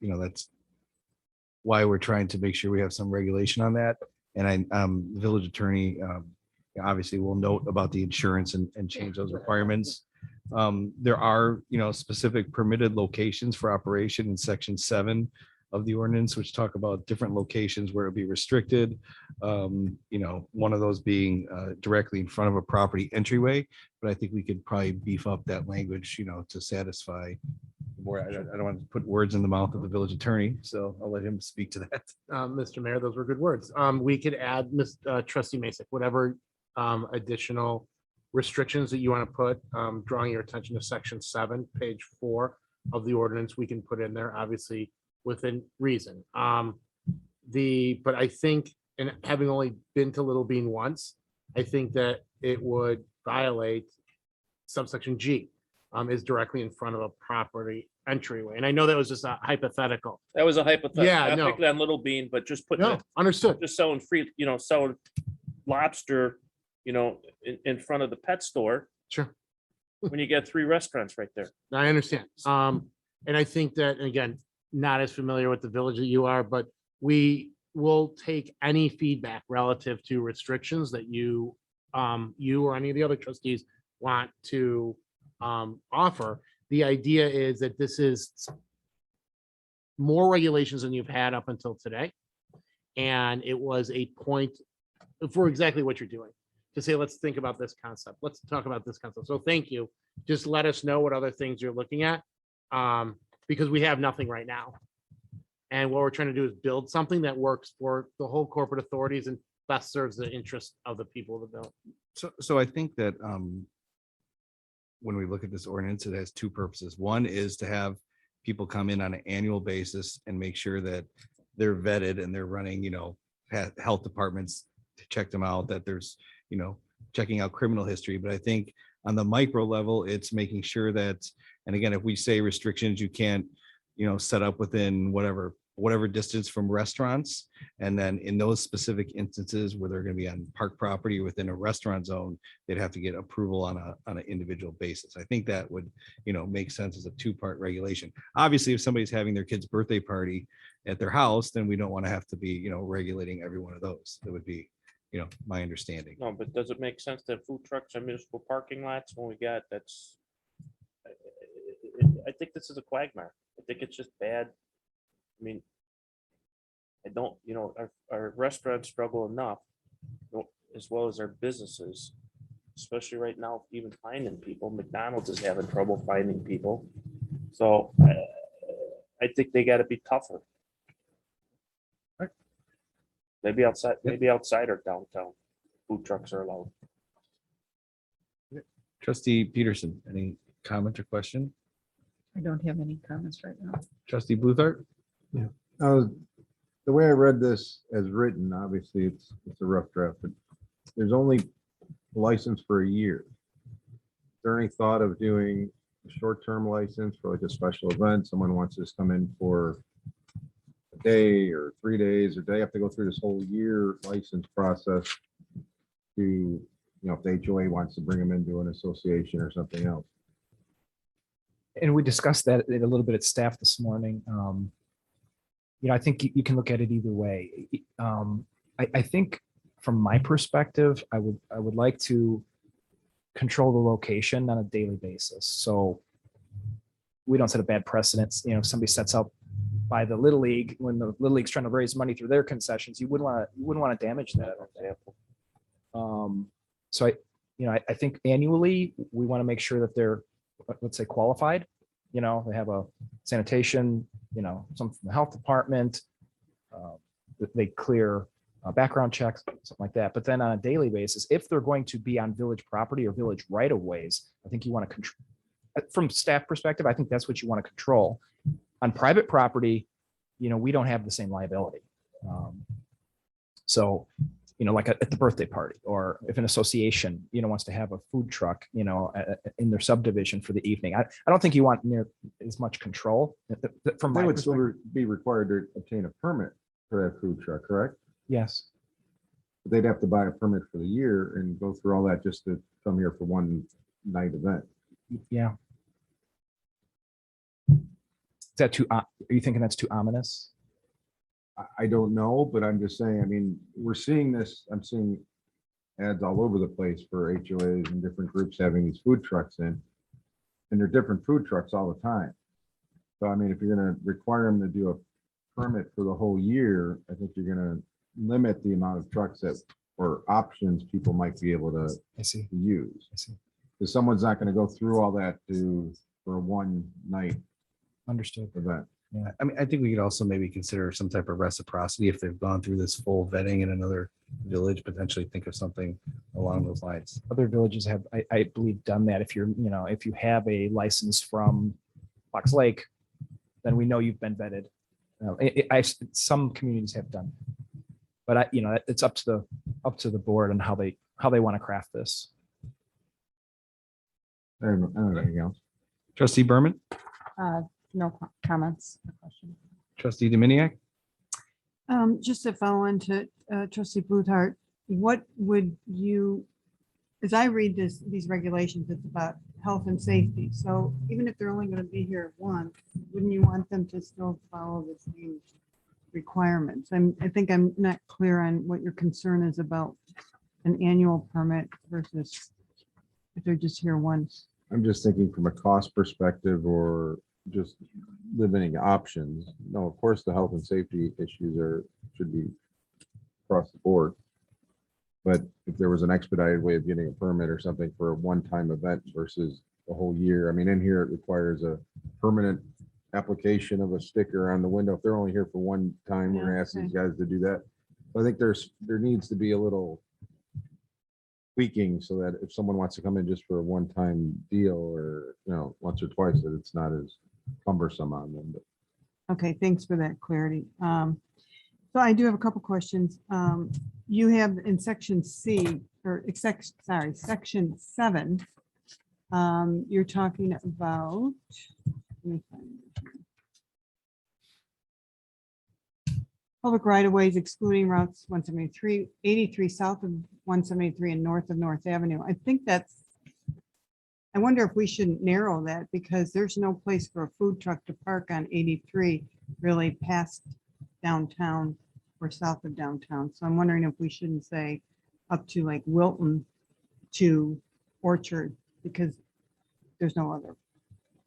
that's why we're trying to make sure we have some regulation on that. And the village attorney, obviously will note about the insurance and change those requirements. There are, specific permitted locations for operation in section 7 of the ordinance, which talk about different locations where it'll be restricted. One of those being directly in front of a property entryway, but I think we could probably beef up that language, to satisfy the board. I don't want to put words in the mouth of the village attorney, so I'll let him speak to that. Mr. Mayor, those were good words. We could add, Trustee Masek, whatever additional restrictions that you want to put, drawing your attention to section 7, page 4 of the ordinance, we can put in there, obviously within reason. But I think, and having only been to Little Bean once, I think that it would violate subsection G, is directly in front of a property entryway. And I know that was just a hypothetical. That was a hypothetical. Yeah, I no. picked on Little Bean, but just putting No, it, understood. just selling free, selling lobster, in front of the pet store Sure. when you get 3 restaurants right there. I understand. And I think that, and again, not as familiar with the village that you are, but we will take any feedback relative to restrictions that you or any of the other trustees want to offer. The idea is that this is more regulations than you've had up until today. And it was a point for exactly what you're doing, to say, let's think about this concept. Let's talk about this concept. So thank you. Just let us know what other things you're looking at. Because we have nothing right now. And what we're trying to do is build something that works for the whole corporate authorities and best serves the interest of the people of the village. So I think that when we look at this ordinance, it has 2 purposes. One is to have people come in on an annual basis and make sure that they're vetted and they're running, health departments to check them out, that there's, checking out criminal history. But I think on the micro level, it's making sure that, and again, if we say restrictions, you can't, set up within whatever distance from restaurants. And then in those specific instances where they're going to be on park property within a restaurant zone, they'd have to get approval on an individual basis. I think that would, make sense as a 2-part regulation. Obviously, if somebody's having their kid's birthday party at their house, then we don't want to have to be, regulating every one of those. That would be, my understanding. No, but does it make sense that food trucks are municipal parking lots when we got that's? I think this is a quagmire. I think it's just bad. I mean, I don't, our restaurants struggle enough, as well as our businesses, especially right now, even finding people. McDonald's is having trouble finding people. So I think they got to be tougher. Maybe outside or downtown, food trucks are allowed. Trustee Peterson, any comment or question? I don't have any comments right now. Trustee Bluthart? The way I read this as written, obviously it's a rough draft, but there's only a license for a year. Is there any thought of doing a short-term license for like a special event? Someone wants to just come in for a day or 3 days, or do they have to go through this whole year license process to, if the HOA wants to bring them into an association or something else? And we discussed that a little bit at staff this morning. I think you can look at it either way. I think from my perspective, I would like to control the location on a daily basis. So we don't set a bad precedence. If somebody sets up by the Little League, when the Little League's trying to raise money through their concessions, you wouldn't want to damage that. So I think annually we want to make sure that they're, let's say, qualified. They have a sanitation, some from the health department, they clear background checks, something like that. But then on a daily basis, if they're going to be on village property or village right of ways, I think you want to control, from staff perspective, I think that's what you want to control. On private property, we don't have the same liability. So, like at the birthday party, or if an association, wants to have a food truck, in their subdivision for the evening, I don't think you want near as much control from They my would still perspective. be required to obtain a permit for that food truck, correct? Yes. They'd have to buy a permit for the year and go through all that just to come here for one night event. Yeah. Is that too, are you thinking that's too ominous? I don't know, but I'm just saying, I mean, we're seeing this, I'm seeing ads all over the place for HOAs and different groups having these food trucks in. And they're different food trucks all the time. So I mean, if you're gonna require them to do a permit for the whole year, I think you're gonna limit the amount of trucks that, or options people might be able to I see. use. I see. Because someone's not gonna go through all that for a one night Understood. event. I mean, I think we could also maybe consider some type of reciprocity if they've gone through this full vetting in another village, potentially think of something along those lines. Other villages have, I believe, done that. If you're, if you have a license from Fox Lake, then we know you've been vetted. Some communities have done. But it's up to the board and how they want to craft this. I don't know anything else. Trustee Berman, No comments. trustee Dominiac, Just to follow on to trustee Bluthart, what would you, as I read these regulations, it's about health and safety. So even if they're only going to be here once, wouldn't you want them to still follow the same requirements? I think I'm not clear on what your concern is about an annual permit versus if they're just here once. I'm just thinking from a cost perspective or just limiting options. No, of course, the health and safety issues should be across the board. But if there was an expedited way of getting a permit or something for a one-time event versus the whole year, I mean, in here it requires a permanent application of a sticker on the window. If they're only here for one time, we're gonna ask these guys to do that. I think there needs to be a little tweaking so that if someone wants to come in just for a one-time deal or, once or twice, that it's not as cumbersome on them. But Okay, thanks for that clarity. So I do have a couple questions. You have in section C, or section 7, you're talking about, let me find it here. Public right-of-ways excluding routes 173, 83 south of 173 and north of North Avenue. I think I wonder if we shouldn't narrow that because there's no place for a food truck to park on 83 really past downtown or south of downtown. So I'm wondering if we shouldn't say up to like Wilton to Orchard because there's no other.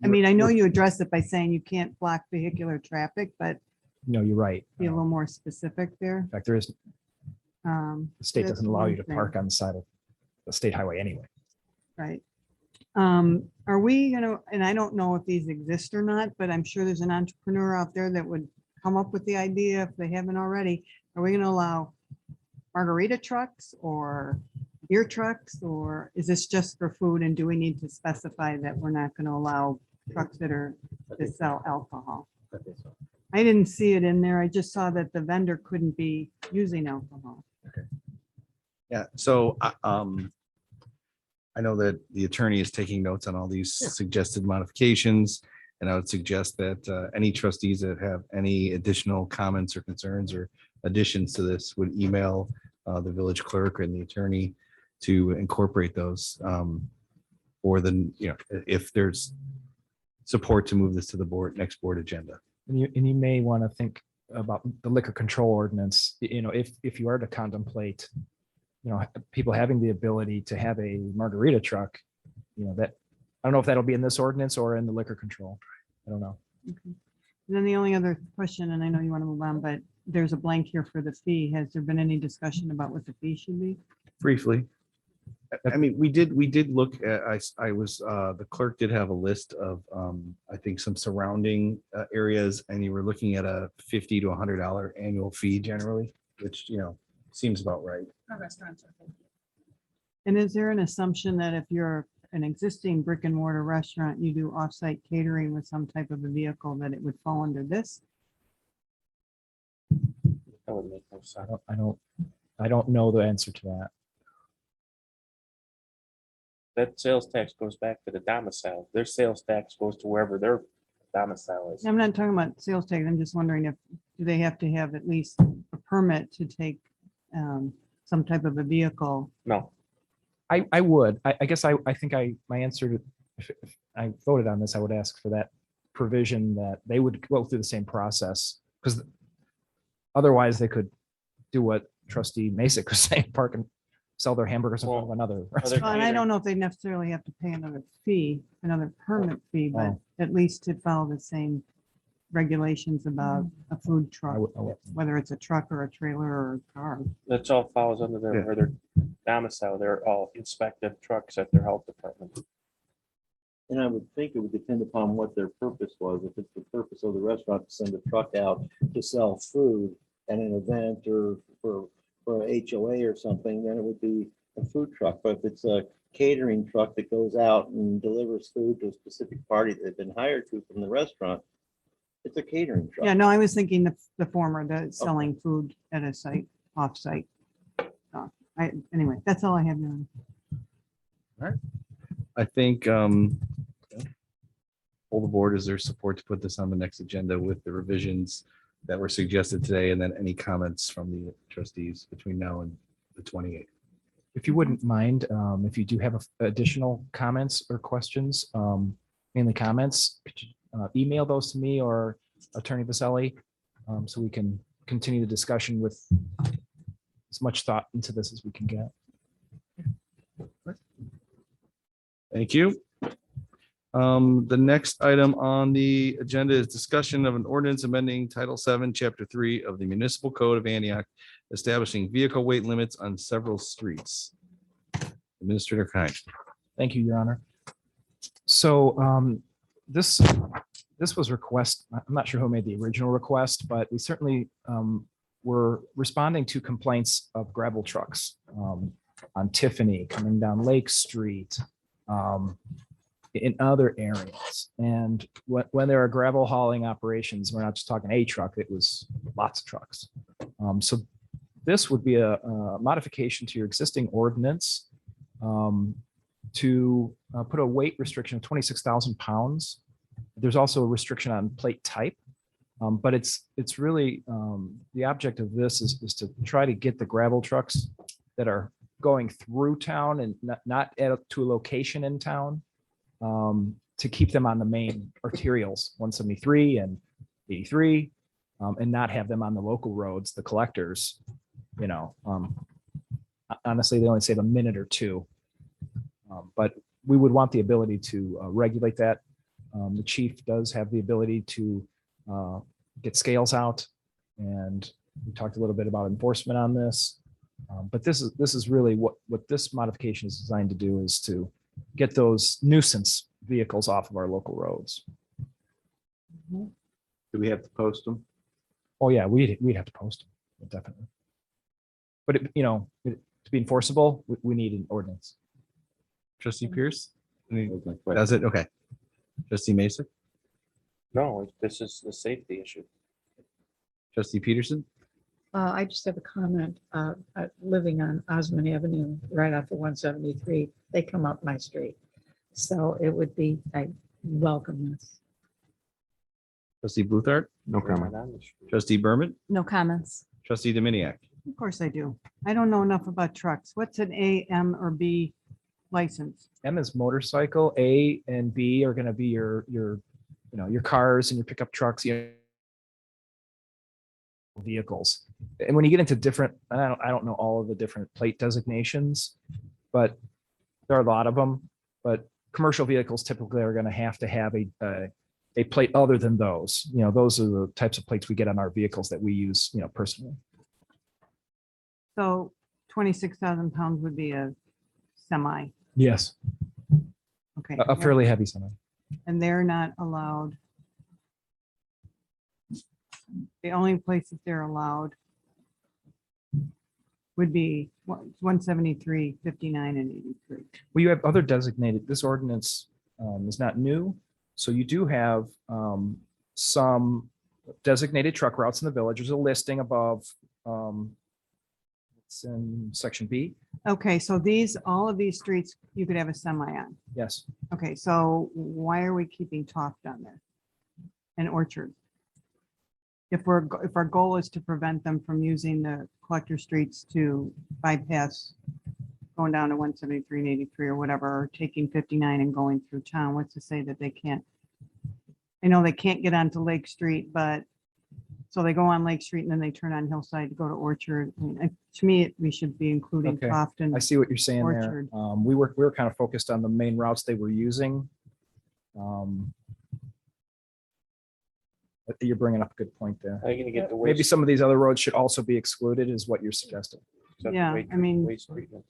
I mean, I know you address it by saying you can't block vehicular traffic, but No, you're right. be a little more specific there. In fact, the state That's doesn't allow you one to thing. park on the side of the state highway anyway. Right. Are we gonna, and I don't know if these exist or not, but I'm sure there's an entrepreneur out there that would come up with the idea if they haven't already. Are we gonna allow margarita trucks or beer trucks, or is this just for food? And do we need to specify that we're not gonna allow trucks that sell alcohol? I didn't see it in there. I just saw that the vendor couldn't be using alcohol. yeah, so I know that the attorney is taking notes on all these suggested modifications. And I would suggest that any trustees that have any additional comments or concerns or additions to this would email the village clerk and the attorney to incorporate those. Or then, if there's support to move this to the next board agenda. And you may want to think about the liquor control ordinance, if you are to contemplate, people having the ability to have a margarita truck, that, I don't know if that'll be in this ordinance or in the liquor control. I don't know. Okay. And then the only other question, and I know you want to move on, but there's a blank here for the fee. Has there been any discussion about what the fee should be? Briefly. I mean, we did look at, the clerk did have a list of, I think some surrounding areas, and you were looking at a $50 to $100 annual fee generally, which, seems about right. And is there an assumption that if you're an existing brick and mortar restaurant, you do off-site catering with some type of a vehicle, that it would fall under this? That would make no sense. I don't know the answer to that. That sales tax goes back to the domicile. Their sales tax goes to wherever their domicile is. I'm not talking about sales tax. I'm just wondering if, do they have to have at least a permit to take some type of a vehicle? No, I would, I guess I think my answer to, if I voted on this, I would ask for that provision that they would go through the same process, because otherwise they could do what trustee Masek was saying, park and sell their hamburgers in front of another restaurant. Well, and I don't know if they necessarily have to pay another fee, another permit fee, but Oh. at least to follow the same regulations about a food truck, whether it's a truck or a trailer or a car. that's all falls under their domicile. They're all inspected trucks at their health department. And I would think it would depend upon what their purpose was. If it's the purpose of the restaurant to send a truck out to sell food at an event or for a HOA or something, then it would be a food truck. But if it's a catering truck that goes out and delivers food to a specific party that they've been hired to from the restaurant, it's a catering truck. Yeah, no, I was thinking the former, the selling food at a site, off-site. Anyway, that's all I have now. I think all the board, is there support to put this on the next agenda with the revisions that were suggested today, and then any comments from the trustees between now and the 28th? If you wouldn't mind, if you do have additional comments or questions, mainly comments, could you email those to me or Attorney Vasselli, so we can continue the discussion with as much thought into this as we can get. Thank you. The next item on the agenda is discussion of an ordinance amending Title VII, Chapter 3 of the Municipal Code of Antioch, establishing vehicle weight limits on several streets. Administrator Kine. Thank you, Your Honor. So this was request, I'm not sure who made the original request, but we certainly were responding to complaints of gravel trucks on Tiffany, coming down Lake Street, in other areas. And when there are gravel hauling operations, we're not just talking a truck, it was lots of trucks. So this would be a modification to your existing ordinance to put a weight restriction of 26,000 pounds. There's also a restriction on plate type, but it's really the object of this is to try to get the gravel trucks that are going through town and not to a location in town, to keep them on the main arterials, 173 and 83, and not have them on the local roads, the collectors. Honestly, they only save a minute or two, but we would want the ability to regulate that. The chief does have the ability to get scales out, and we talked a little bit about enforcement on this. But this is really what this modification is designed to do, is to get those nuisance vehicles off of our local roads. Do we have to post them? Oh, yeah, we'd have to post them, definitely. But to be enforceable, we need an ordinance. Trustee Pierce? That's it? Okay. Trustee Mason? No, this is the safety issue. Trustee Peterson? I just have a comment. Living on Osmond Avenue, right off of 173, they come up my street. So it would be, I welcome this. Trustee Bluthart? No comment. Trustee Berman? No comments. Trustee Dominiac? Of course I do. I don't know enough about trucks. What's an A, M, or B license? M is motorcycle. A and B are going to be your cars and your pickup trucks, vehicles. And when you get into different, I don't know all of the different plate designations, but there are a lot of them. But commercial vehicles typically are going to have a plate other than those. Those are the types of plates we get on our vehicles that we use, personally. So 26,000 pounds would be a semi. Yes. Okay. A fairly heavy semi. And they're not allowed. The only places they're allowed would be 173, 59, and 83. Well, you have other designated, this ordinance is not new. So you do have some designated truck routes in the village. There's a listing above. It's in section B. Okay, so all of these streets, you could have a semi on. Yes. Okay, so why are we keeping Toft on there? And Orchard? If our goal is to prevent them from using the collector streets to bypass going down to 173 and 83 or whatever, or taking 59 and going through town, what's to say that they can't? I know they can't get onto Lake Street, but so they go on Lake Street and then they turn on Hillside to go to Orchard. I mean, to me, we should be including Okay. Toft and I see what you're saying there. Orchard. We were kind of focused on the main routes they were using. But you're bringing up a good point there. How are you gonna get the Maybe waste? some of these other roads should also be excluded is what you're suggesting. Yeah, I mean, Waste treatment.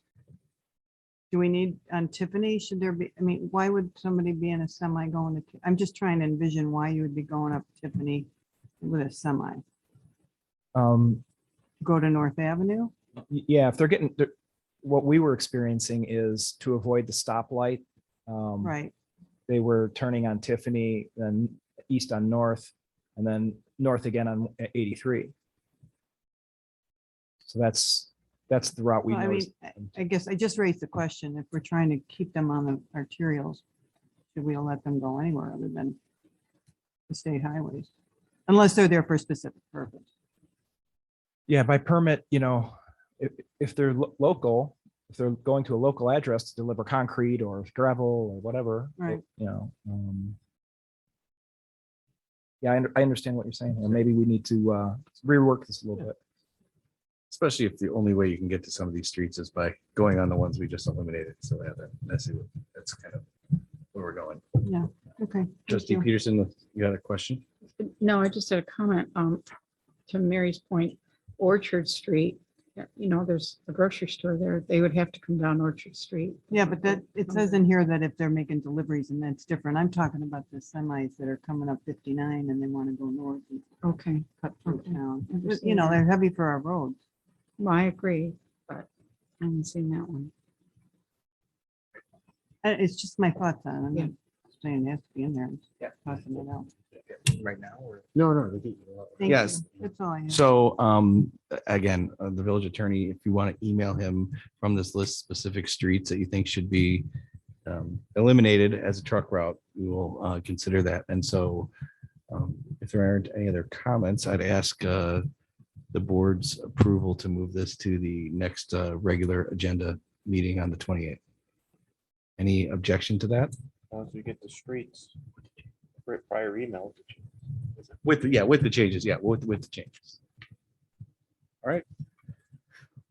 do we need on Tiffany? Should there be, I mean, why would somebody be in a semi going to, I'm just trying to envision why you would be going up Tiffany with a semi. Go to North Avenue? Yeah, if they're getting, what we were experiencing is to avoid the stoplight. Right. They were turning on Tiffany, then east on North, and then north again on 83. So that's the route we Well, I mean, noticed. I guess I just raised the question, if we're trying to keep them on the arterials, should we let them go anywhere other than the state highways? Unless they're there for a specific purpose. Yeah, by permit, if they're local, if they're going to a local address to deliver concrete or gravel or whatever. Right. Yeah, I understand what you're saying. Or maybe we need to rework this a little bit. Especially if the only way you can get to some of these streets is by going on the ones we just eliminated. So yeah, that's kind of where we're going. Yeah, okay. thank Trustee you. Peterson, you got a question? No, I just had a comment to Mary's point, Orchard Street, there's a grocery store there. They would have to come down Orchard Street. Yeah, but it says in here that if they're making deliveries and that's different. I'm talking about the semis that are coming up 59 and they want to go north and Okay. cut through Okay. town. Understand that. They're heavy for our roads. Well, I agree, but I haven't seen that one. It's just my thoughts on it. I'm Yeah. not saying it has to be in there. I'm just tossing it out. Right now, or? No. Thank Yes. you. That's all I have. So again, the village attorney, if you want to email him from this list, specific streets that you think should be eliminated as a truck route, we will consider that. And so if there aren't any other comments, I'd ask the board's approval to move this to the next regular agenda meeting on the 28th. Any objection to that? As long as we get the streets. Prior email. With the changes, with the changes. All right.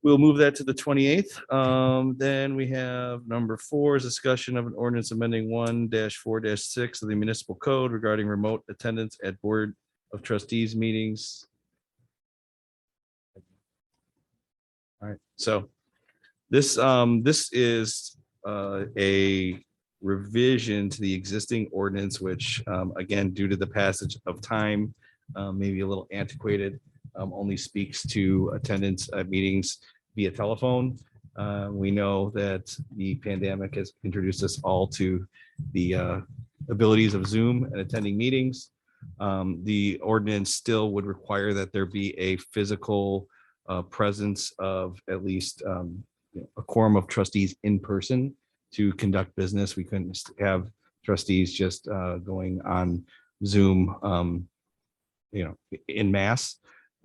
We'll move that to the 28th. Then we have number 4 is discussion of an ordinance amending 1-4-6 of the municipal code regarding remote attendance at Board of Trustees meetings. All right, so this is a revision to the existing ordinance, which again, due to the passage of time, maybe a little antiquated, only speaks to attendance at meetings via telephone. We know that the pandemic has introduced us all to the abilities of Zoom and attending meetings. The ordinance still would require that there be a physical presence of at least a quorum of trustees in person to conduct business. We couldn't have trustees just going on Zoom, in mass.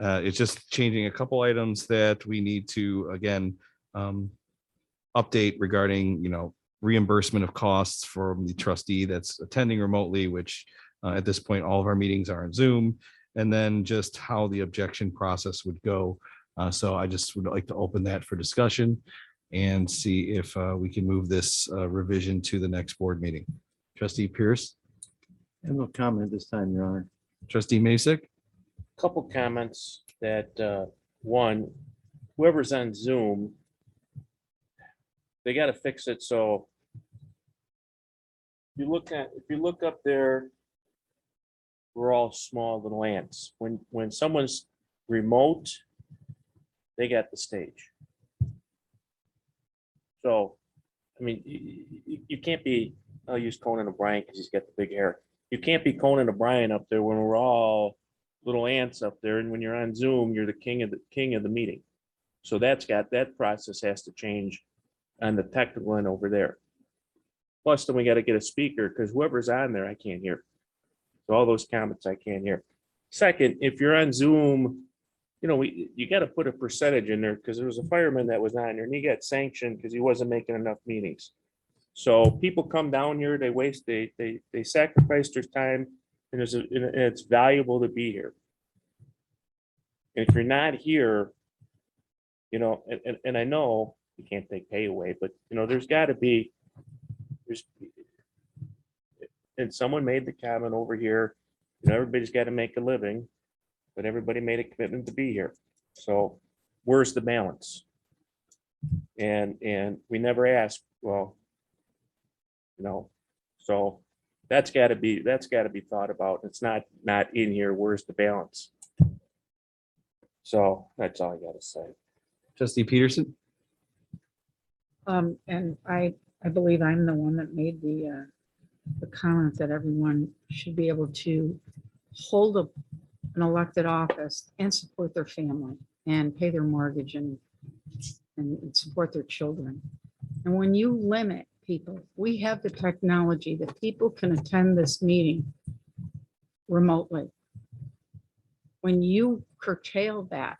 It's just changing a couple items that we need to, again, update regarding, reimbursement of costs from the trustee that's attending remotely, which at this point, all of our meetings are on Zoom, and then just how the objection process would go. So I just would like to open that for discussion and see if we can move this revision to the next board meeting. Trustee Pierce, I have no comment this time, Your Honor. trustee Masek, Couple comments that, one, whoever's on Zoom, they got to fix it. So if you look up there, we're all small little ants. When someone's remote, they got the stage. So, I mean, you can't be, I'll use Conan O'Brien because he's got the big hair. You can't be Conan O'Brien up there when we're all little ants up there. And when you're on Zoom, you're the king of the meeting. So that process has to change on the technical end over there. Plus, then we got to get a speaker because whoever's on there, I can't hear. So all those comments I can't hear. Second, if you're on Zoom, you know, you got to put a percentage in there because there was a fireman that was on there and he got sanctioned because he wasn't making enough meetings. So people come down here, they sacrifice their time, and it's valuable to be here. And if you're not here, you know, and I know you can't take pay away, but you know, there's and someone made the comment over here, you know, everybody's got to make a living, but everybody made a commitment to be here. So where's the balance? And we never asked, well, you know, so that's got to be thought about. It's not in here. Where's the balance? So that's all I got to say. Trustee Peterson? And I believe I'm the one that made the comment that everyone should be able to hold an elected office and support their family and pay their mortgage and support their children. And when you limit people, we have the technology that people can attend this meeting remotely. When you curtail that,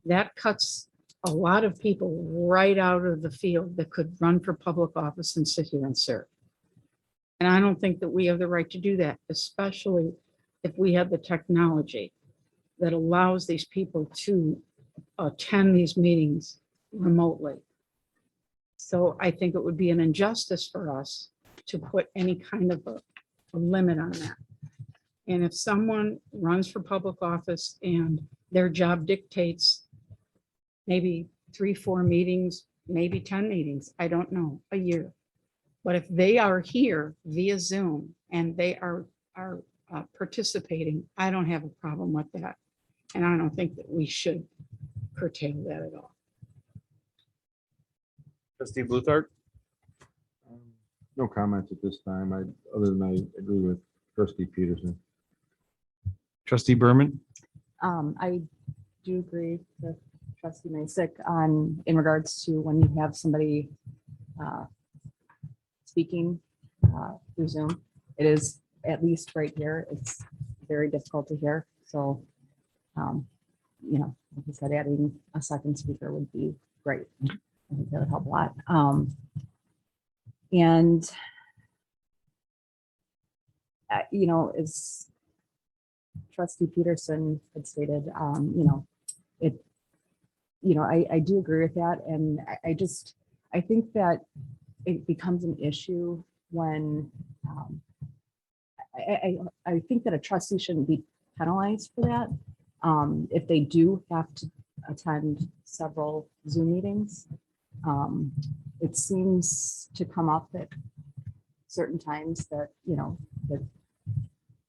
that cuts a lot of people right out of the field that could run for public office and sit here and serve. And I don't think that we have the right to do that, especially if we have the technology that allows these people to attend these meetings remotely. So I think it would be an injustice for us to put any kind of a limit on that. And if someone runs for public office and their job dictates maybe 3-4 meetings, maybe 10 meetings, I don't know, a year. But if they are here via Zoom and they are participating, I don't have a problem with that. And I don't think that we should curtail that at all. Trustee Bluthart? No comments at this time. Other than I agree with Trustee Peterson. Trustee Berman? I do agree with Trustee Masek on, in regards to when you have somebody speaking through Zoom. It is, at least right here, it's very difficult to hear. So, you know, like I said, adding a second speaker would be great. I think that would help a lot. You know, as Trustee Peterson had stated, you know, I do agree with that. And I think that it becomes an issue when I think that a trustee shouldn't be penalized for that. If they do have to attend several Zoom meetings, it seems to come up at certain times that, you know,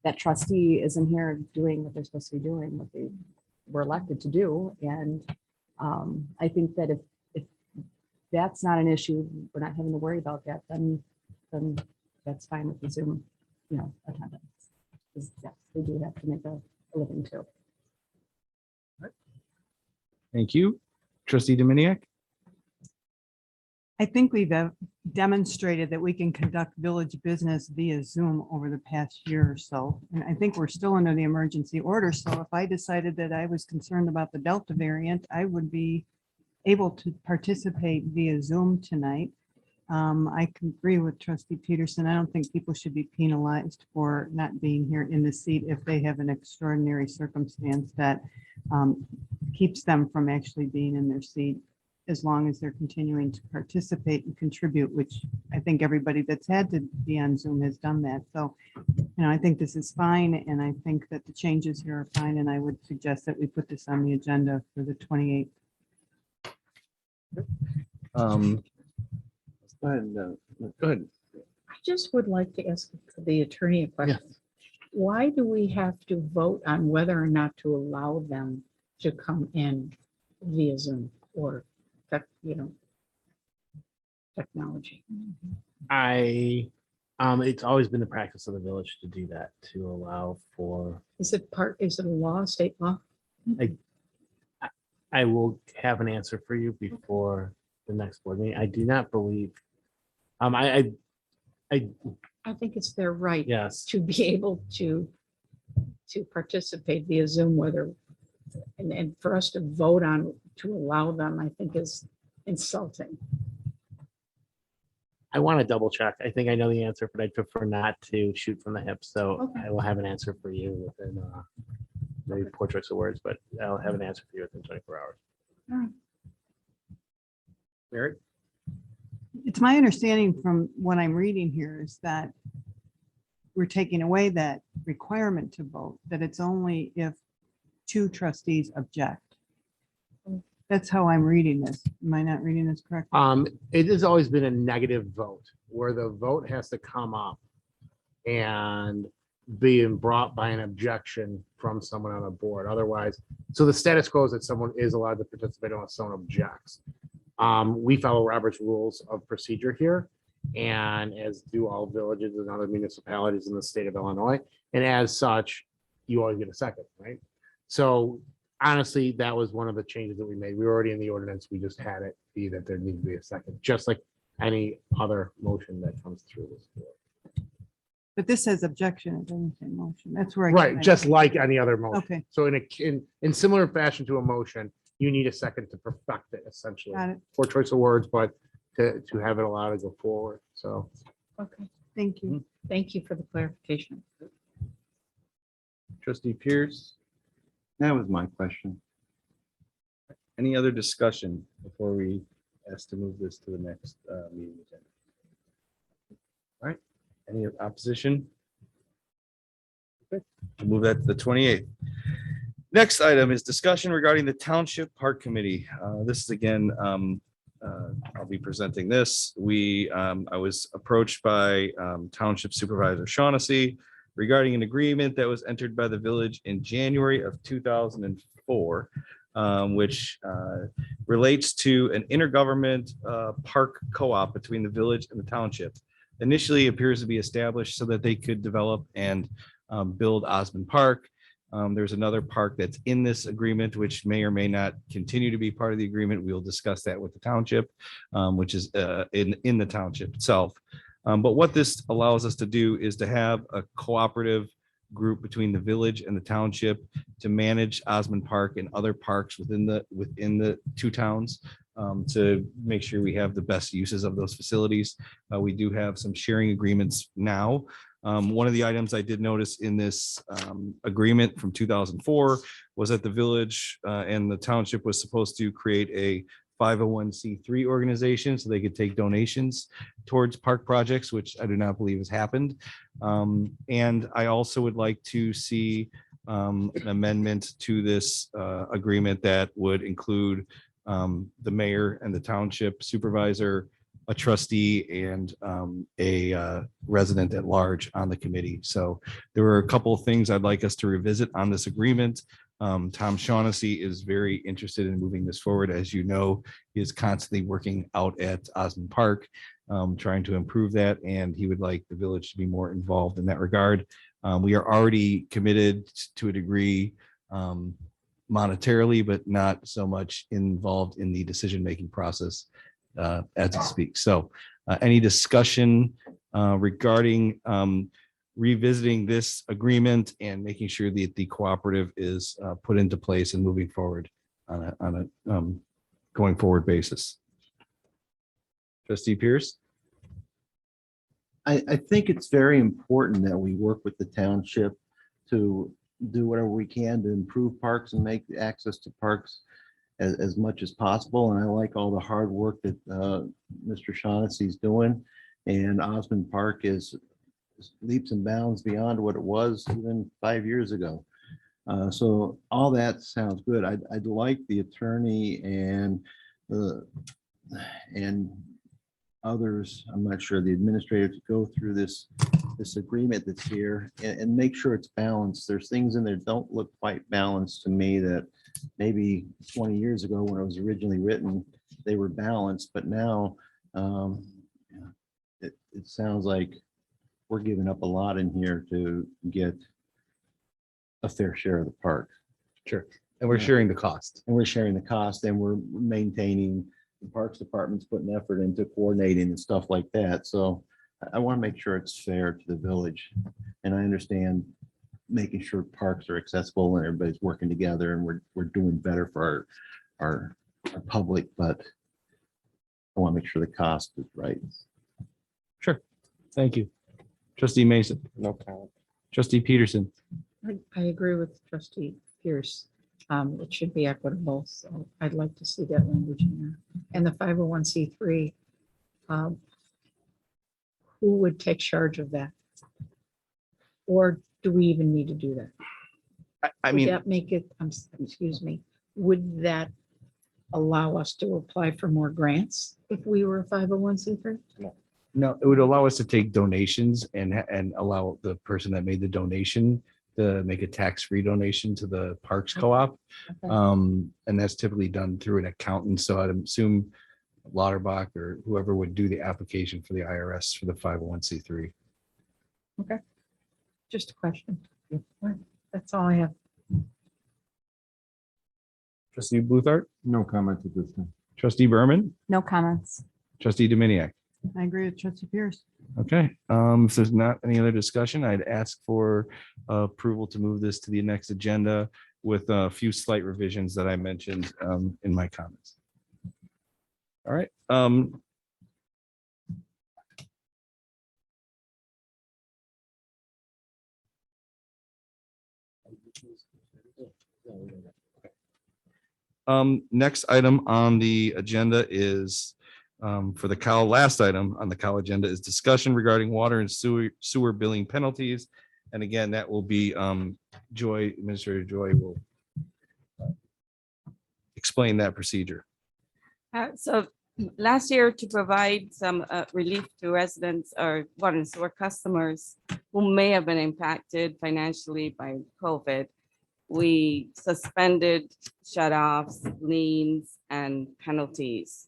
that trustee isn't here doing what they're supposed to be doing, what they were elected to do. And I think that if that's not an issue, we're not having to worry about that, then that's fine with the Zoom, you know, attendance. Because yes, they do have to make a living too. Thank you. Trustee Dominiac? I think we've demonstrated that we can conduct village business via Zoom over the past year or so. And I think we're still under the emergency order. So if I decided that I was concerned about the Delta variant, I would be able to participate via Zoom tonight. I can agree with Trustee Peterson. I don't think people should be penalized for not being here in the seat if they have an extraordinary circumstance that keeps them from actually being in their seat, as long as they're continuing to participate and contribute, which I think everybody that's had to be on Zoom has done that. So, you know, I think this is fine. And I think that the changes here are fine. And I would suggest that we put this on the agenda for the 28th. Go ahead. Go ahead. I just would like to ask the attorney a question. Why do we have to vote on whether or not to allow them to come in via Zoom or, you know? technology. It's always been the practice of the village to do that, to allow for, Is it a law, state law? I will have an answer for you before the next board meeting. I do not believe. I I think it's their right. Yes. To be able to participate via Zoom, whether, and for us to vote on, to allow them, I think is insulting. I want to double check. I think I know the answer, but I prefer not to shoot from the hip. So Okay. I will have an answer for you within maybe poor choice of words, but I'll have an answer for you within 24 hours. All right. Mary? It's my understanding from what I'm reading here is that we're taking away that requirement to vote, that it's only if two trustees object. That's how I'm reading this. Am I not reading this correctly? It has always been a negative vote where the vote has to come up and being brought by an objection from someone on the board. Otherwise, so the status quo is that someone is allowed to participate unless someone objects. We follow Robert's rules of procedure here, and as do all villages and other municipalities in the state of Illinois. And as such, you always get a second, right? So honestly, that was one of the changes that we made. We were already in the ordinance. We just had it be that there needs to be a second, just like any other motion that comes through this board. But this says objection, it doesn't say motion. That's where I. get Right, my- just like any other motion. Okay. So in similar fashion to a motion, you need a second to perfect it essentially. Got it. Poor choice of words, but to have it allowed to go forward. So Okay, Thank you. thank you for the clarification. Trustee Pierce, That was my question. any other discussion before we ask to move this to the next meeting agenda? All right, any opposition? Okay, we'll move that to the 28th. Next item is discussion regarding the Township Park Committee. This is again, I'll be presenting this. I was approached by Township Supervisor Shaughnessy regarding an agreement that was entered by the village in January of 2004, which relates to an intergovernment park co-op between the village and the township. Initially appears to be established so that they could develop and build Osmond Park. There's another park that's in this agreement, which may or may not continue to be part of the agreement. We'll discuss that with the township, which is in the township itself. But what this allows us to do is to have a cooperative group between the village and the township to manage Osmond Park and other parks within the two towns, to make sure we have the best uses of those facilities. We do have some sharing agreements now. One of the items I did notice in this agreement from 2004 was that the village and the township was supposed to create a 501c3 organization so they could take donations towards park projects, which I do not believe has happened. And I also would like to see an amendment to this agreement that would include the mayor and the township supervisor, a trustee, and a resident at large on the committee. So there were a couple of things I'd like us to revisit on this agreement. Tom Shaughnessy is very interested in moving this forward. As you know, he is constantly working out at Osmond Park, trying to improve that, and he would like the village to be more involved in that regard. We are already committed to a degree monetarily, but not so much involved in the decision-making process as it speaks. So any discussion regarding revisiting this agreement and making sure that the cooperative is put into place and moving forward on a going forward basis? Trustee Pierce? I think it's very important that we work with the township to do whatever we can to improve parks and make access to parks as much as possible. And I like all the hard work that Mr. Shaughnessy's doing. And Osmond Park is leaps and bounds beyond what it was even 5 years ago. So all that sounds good. I'd like the attorney and others, I'm not sure, the administrator, to go through this agreement that's here and make sure it's balanced. There's things in there that don't look quite balanced to me that maybe 20 years ago when it was originally written, they were balanced, but now yeah, it sounds like we're giving up a lot in here to get a fair share of the park. Sure. And we're sharing the cost. And we're sharing the cost and we're maintaining, the Parks Department's putting effort into coordinating and stuff like that. So I want to make sure it's fair to the village. And I understand making sure parks are accessible and everybody's working together and we're doing better for our public, but I want to make sure the cost is right. Sure. Thank you. Trustee Mason, No comment. trustee Peterson, I agree with trustee Pierce. It should be equitable, so I'd like to see that language in there. And the 501c3, who would take charge of that? Or do we even need to do that? I Would mean, that make it, excuse me, would that allow us to apply for more grants if we were a 501c3? no, it would allow us to take donations and allow the person that made the donation to make a tax-free donation to the Parks Co-op. Okay. And that's typically done through an accountant. So I'd assume Lauterbach or whoever would do the application for the IRS for the 501c3. Okay. Just a question. That's all I have. Trustee Bluthart, No comment at this time. trustee Berman, No comments. trustee Dominiac. I agree with trustee Pierce. Okay, if there's not any other discussion, I'd ask for approval to move this to the next agenda with a few slight revisions that I mentioned in my comments. All right. Next item on the agenda is for the Cal, last item on the Cal agenda is discussion regarding water and sewer billing penalties. And again, that will be Joy, Administrator Joy will explain that procedure. So last year, to provide some relief to residents or water and sewer customers who may have been impacted financially by COVID, we suspended shutoffs, liens, and penalties.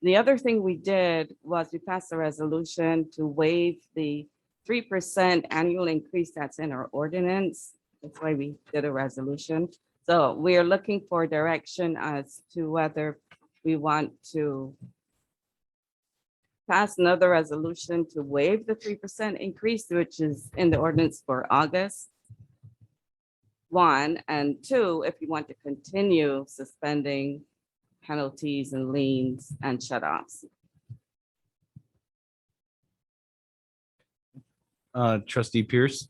The other thing we did was we passed a resolution to waive the 3% annual increase that's in our ordinance. That's why we did a resolution. So we are looking for direction as to whether we want to pass another resolution to waive the 3% increase, which is in the ordinance for August. 1, and 2, if you want to continue suspending penalties and liens and shutoffs. Trustee Pierce,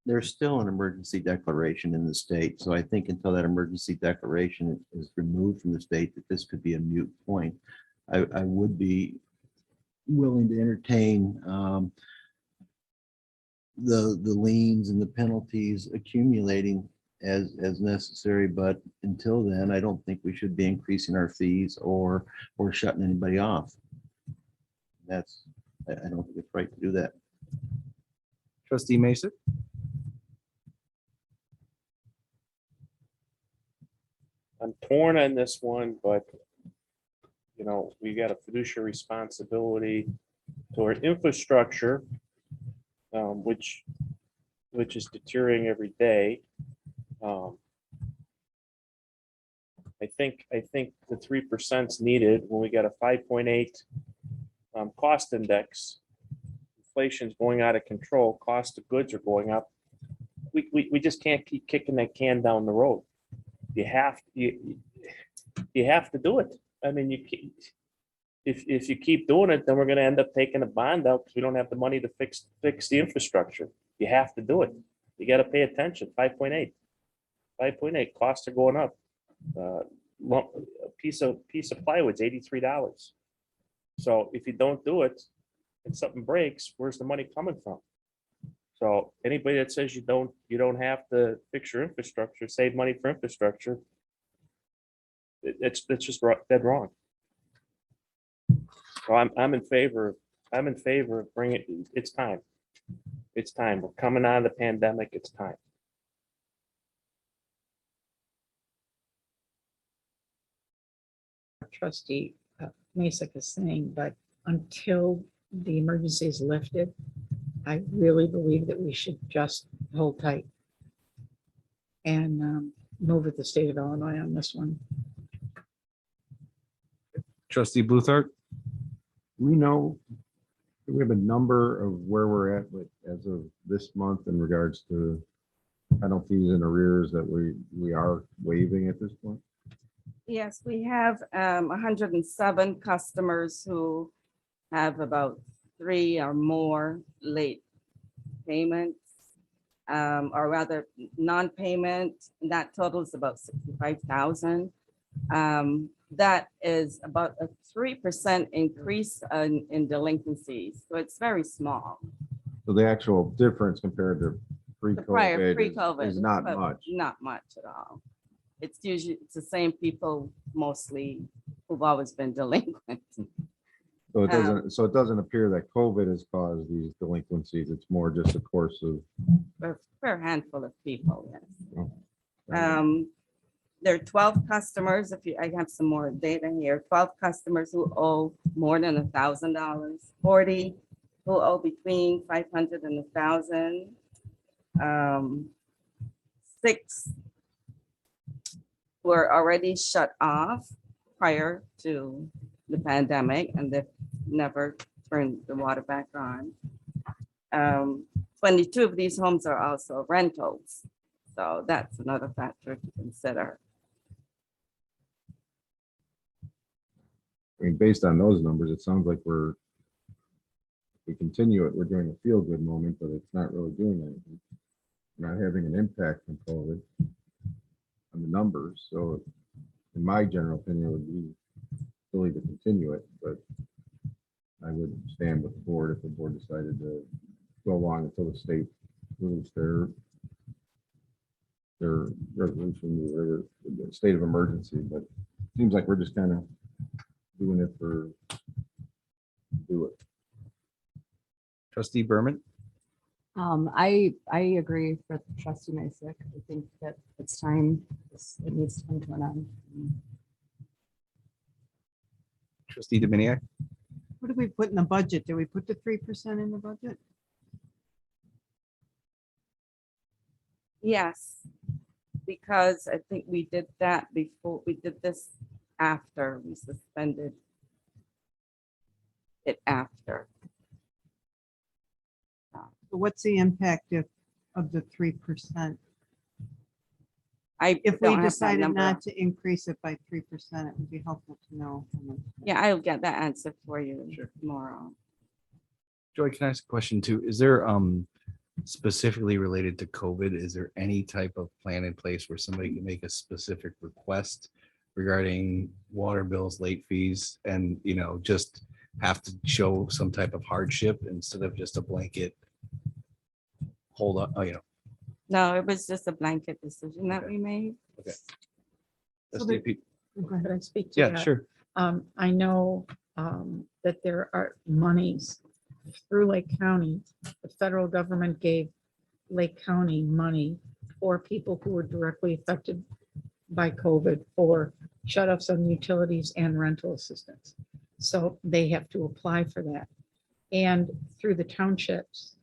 There's still an emergency declaration in the state. So I think until that emergency declaration is removed from the state, that this could be a moot point. I would be willing to entertain the liens and the penalties accumulating as necessary, but until then, I don't think we should be increasing our fees or shutting anybody off. I don't think it's right to do that. trustee Mason, I'm torn on this one, but you know, we got a fiduciary responsibility toward infrastructure, which is deteriorating every day. I think the 3% is needed when we got a 5.8 cost index. Inflation's going out of control. Cost of goods are going up. We just can't keep kicking that can down the road. You have to do it. I mean, if you keep doing it, then we're going to end up taking a bond out because we don't have the money to fix the infrastructure. You have to do it. You got to pay attention. 5.8 costs are going up. A piece of plywood's $83. So if you don't do it and something breaks, where's the money coming from? So anybody that says you don't have to fix your infrastructure, save money for infrastructure, it's just dead wrong. So I'm in favor of bringing it. It's time. It's time. We're coming out of the pandemic. It's time. Trustee Masek is saying, but until the emergency is lifted, I really believe that we should just hold tight and move with the state of Illinois on this one. Trustee Bluthart? We know, do we have a number of where we're at with, as of this month in regards to penalties and arrears that we are waiving at this point? Yes, we have 107 customers who have about 3 or more late payments, or rather non-payment. That totals about 65,000. That is about a 3% increase in delinquencies. So it's very small. So the actual difference compared to The prior pre-COVID is not but much. Not much at all. It's usually, it's the same people mostly who've always been delinquent. So it doesn't appear that COVID has caused these delinquencies. It's more just a course of. For a handful of people, yes. Oh, There are 12 customers, I have some more data here, 12 customers who owe more than $1,000, 40 who owe between 500 and 1,000. 6 were already shut off prior to the pandemic, and they've never turned the water back on. 22 of these homes are also rentals, so that's another factor to consider. I mean, based on those numbers, it sounds like we continue it, we're doing a feel good moment, but it's not really doing anything. Not having an impact from COVID on the numbers. So in my general opinion, it would be silly to continue it, but I would stand with the board if the board decided to go along until the state released their resolution, or the state of emergency. But it seems like we're just kind of doing it for do it. Trustee Berman? I agree with trustee Masek. I think that it's time, it needs to come to an end. Trustee Dominiac? What did we put in the budget? Did we put the 3% in the budget? Yes, because I think we did that before, we did this after we suspended it after. So what's the impact of the 3%? If we don't have that decided number. not to increase it by 3%, it would be helpful to know. how much. Yeah, I'll get that answer for you tomorrow. Joy, can I ask a question too? Is there specifically related to COVID, is there any type of plan in place where somebody can make a specific request regarding water bills, late fees, and, you know, just have to show some type of hardship instead of just a blanket hold up, you know? No, it was just a blanket decision that we made. Okay. So Trustee the- Pete- Could I speak to Yeah, that? sure. I know that there are monies through Lake County. The federal government gave Lake County money for people who were directly affected by COVID for shut-offs on utilities and rental assistance. So they have to apply for that. And through the townships,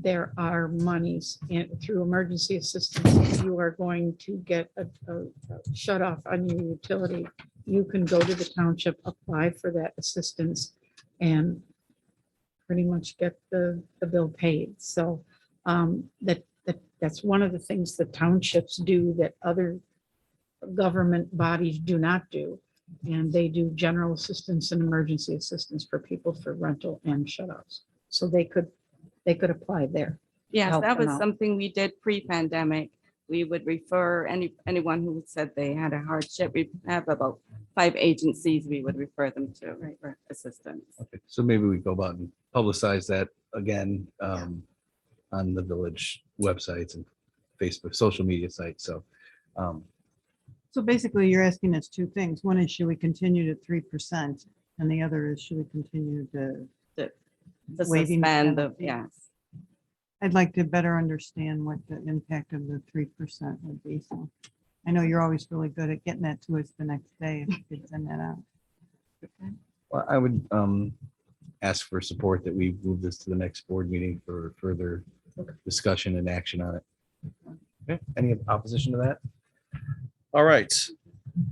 there are monies through emergency assistance. If you are going to get a shut off on your utility, you can go to the township, apply for that assistance, and pretty much get the bill paid. So that's one of the things the townships do that other government bodies do not do. And they do general assistance and emergency assistance for people for rental and shut-offs. So they could apply there. Yes, help that them was out. something we did pre-pandemic. We would refer anyone who said they had a hardship. We have about 5 agencies we would refer them to, right, for assistance. Okay, so maybe we go about and publicize that again on the village websites and Facebook, social media sites. So So basically, you're asking us 2 things. One is, should we continue to 3%? And the other is, should we continue to To waiving the suspend the, penalty? yes. I'd like to better understand what the impact of the 3% would be. So I know you're always really good at getting that to us the next day if you could send that out. Well, I would ask for support that we move this to the next board meeting for further discussion and action on it. Okay, any opposition to that? All right.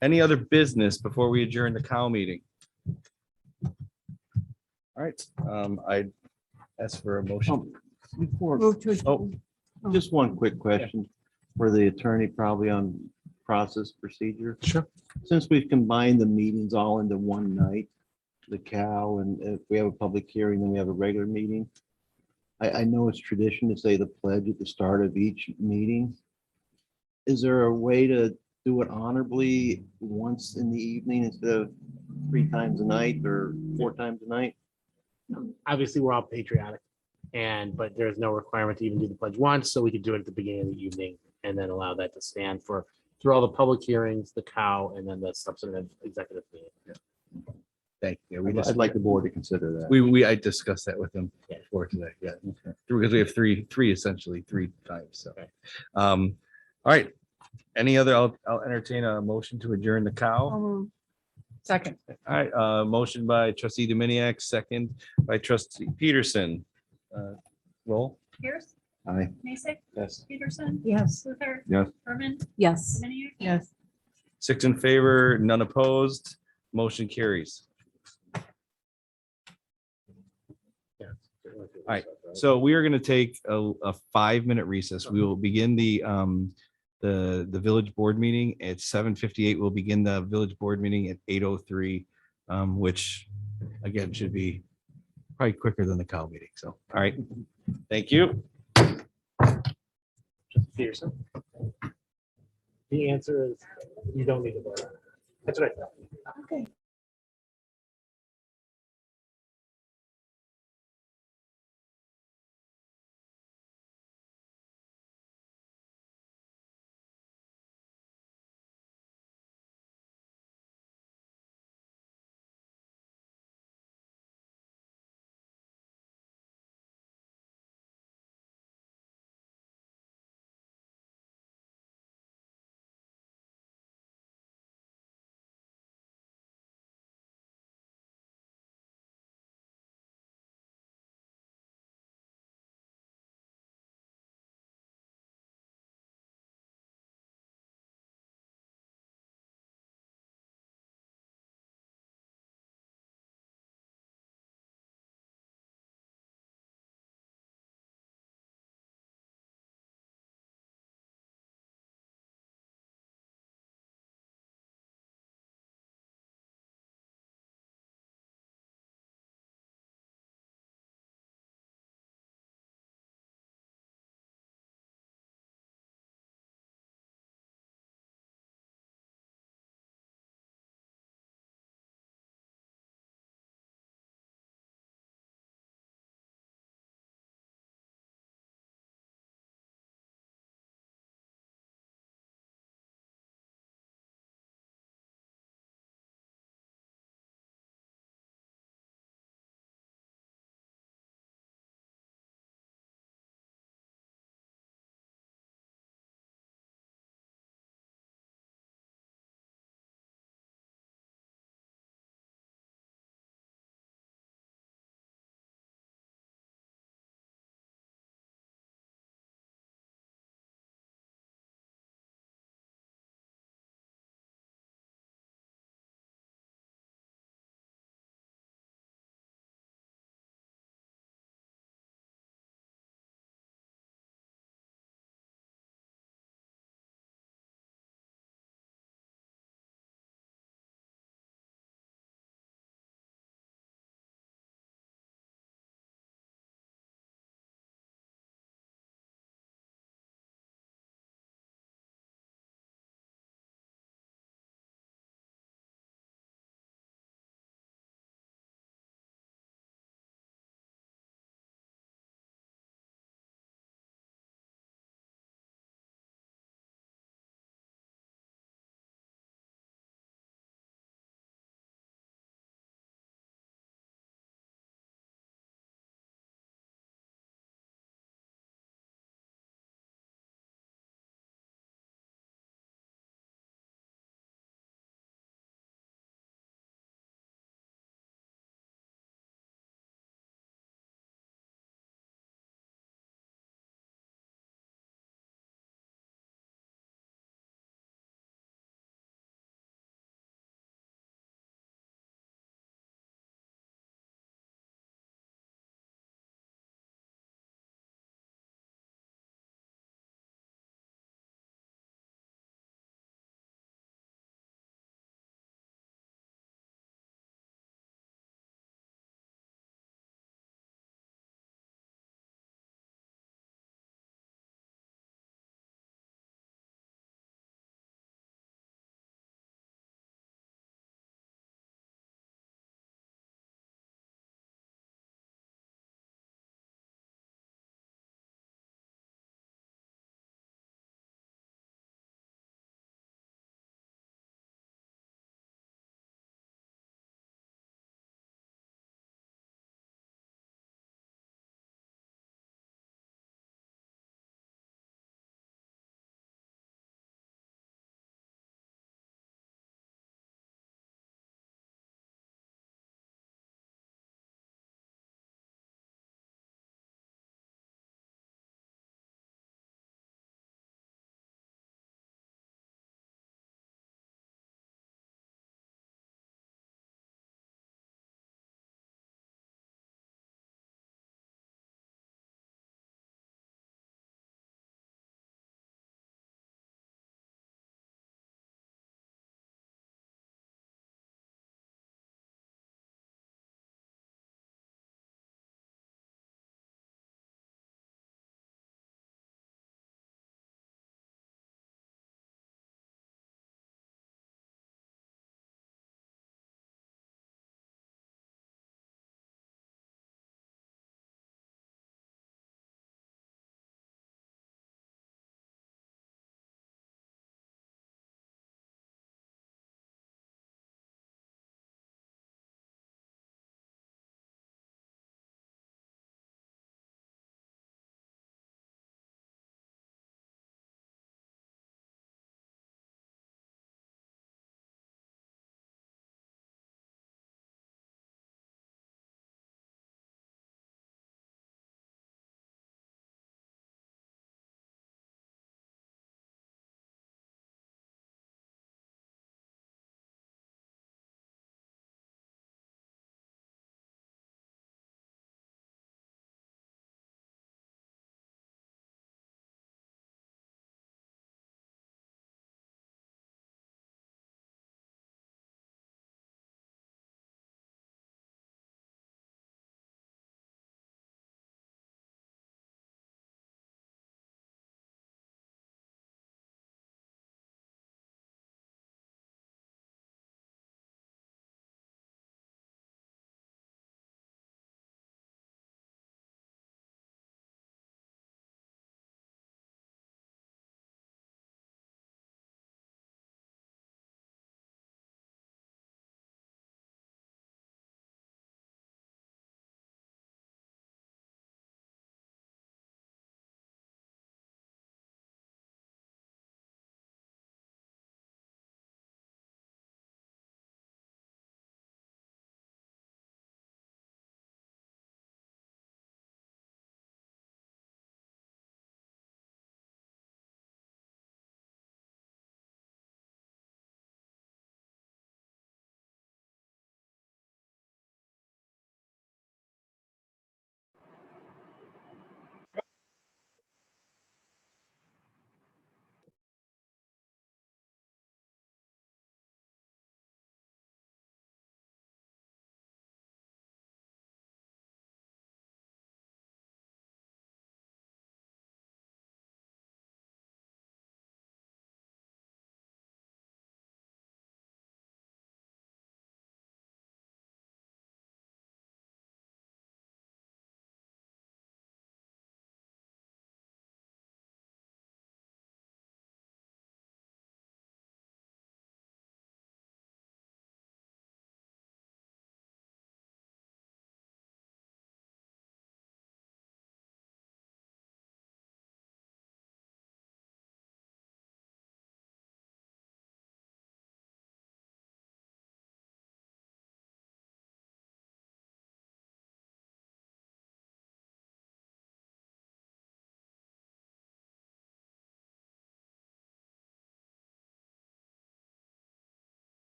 Any other business before we adjourn the cow meeting? All right, I ask for a motion. Before, Move to Oh, just one quick question for the attorney, probably on process procedure. Sure. Since we've combined the meetings all into one night, the cow, and if we have a public hearing, then we have a regular meeting. I know it's tradition to say the pledge at the start of each meeting. Is there a way to do it honorably once in the evening instead of 3 times a night or 4 times a night? Obviously, we're all patriotic, but there's no requirement to even do the pledge once, so we could do it at the beginning of the evening and then allow that to stand through all the public hearings, the cow, and then the substantive executive meeting. thank you. We just, I'd like the board to consider that. I discussed that with them Yeah. before today, yeah. Because we have three essentially 3 times, so. Okay. All right, any other, I'll entertain a motion to adjourn the cow. Second. All right, motion by trustee Dominiac, second by trustee Peterson. Roll. Pierce, Aye. Mason, Yes. Peterson, Yes. Luther, Yes. Berman, Yes. Dominiac. Yes. 6 in favor, none opposed, motion carries. All right, so we are going to take a 5-minute recess. We will begin the village board meeting at 7:58. We'll begin the village board meeting at 8:03, which again should be probably quicker than the cow meeting. So, all right, thank you. Peterson. The answer is you don't need to vote. That's what I thought. Okay.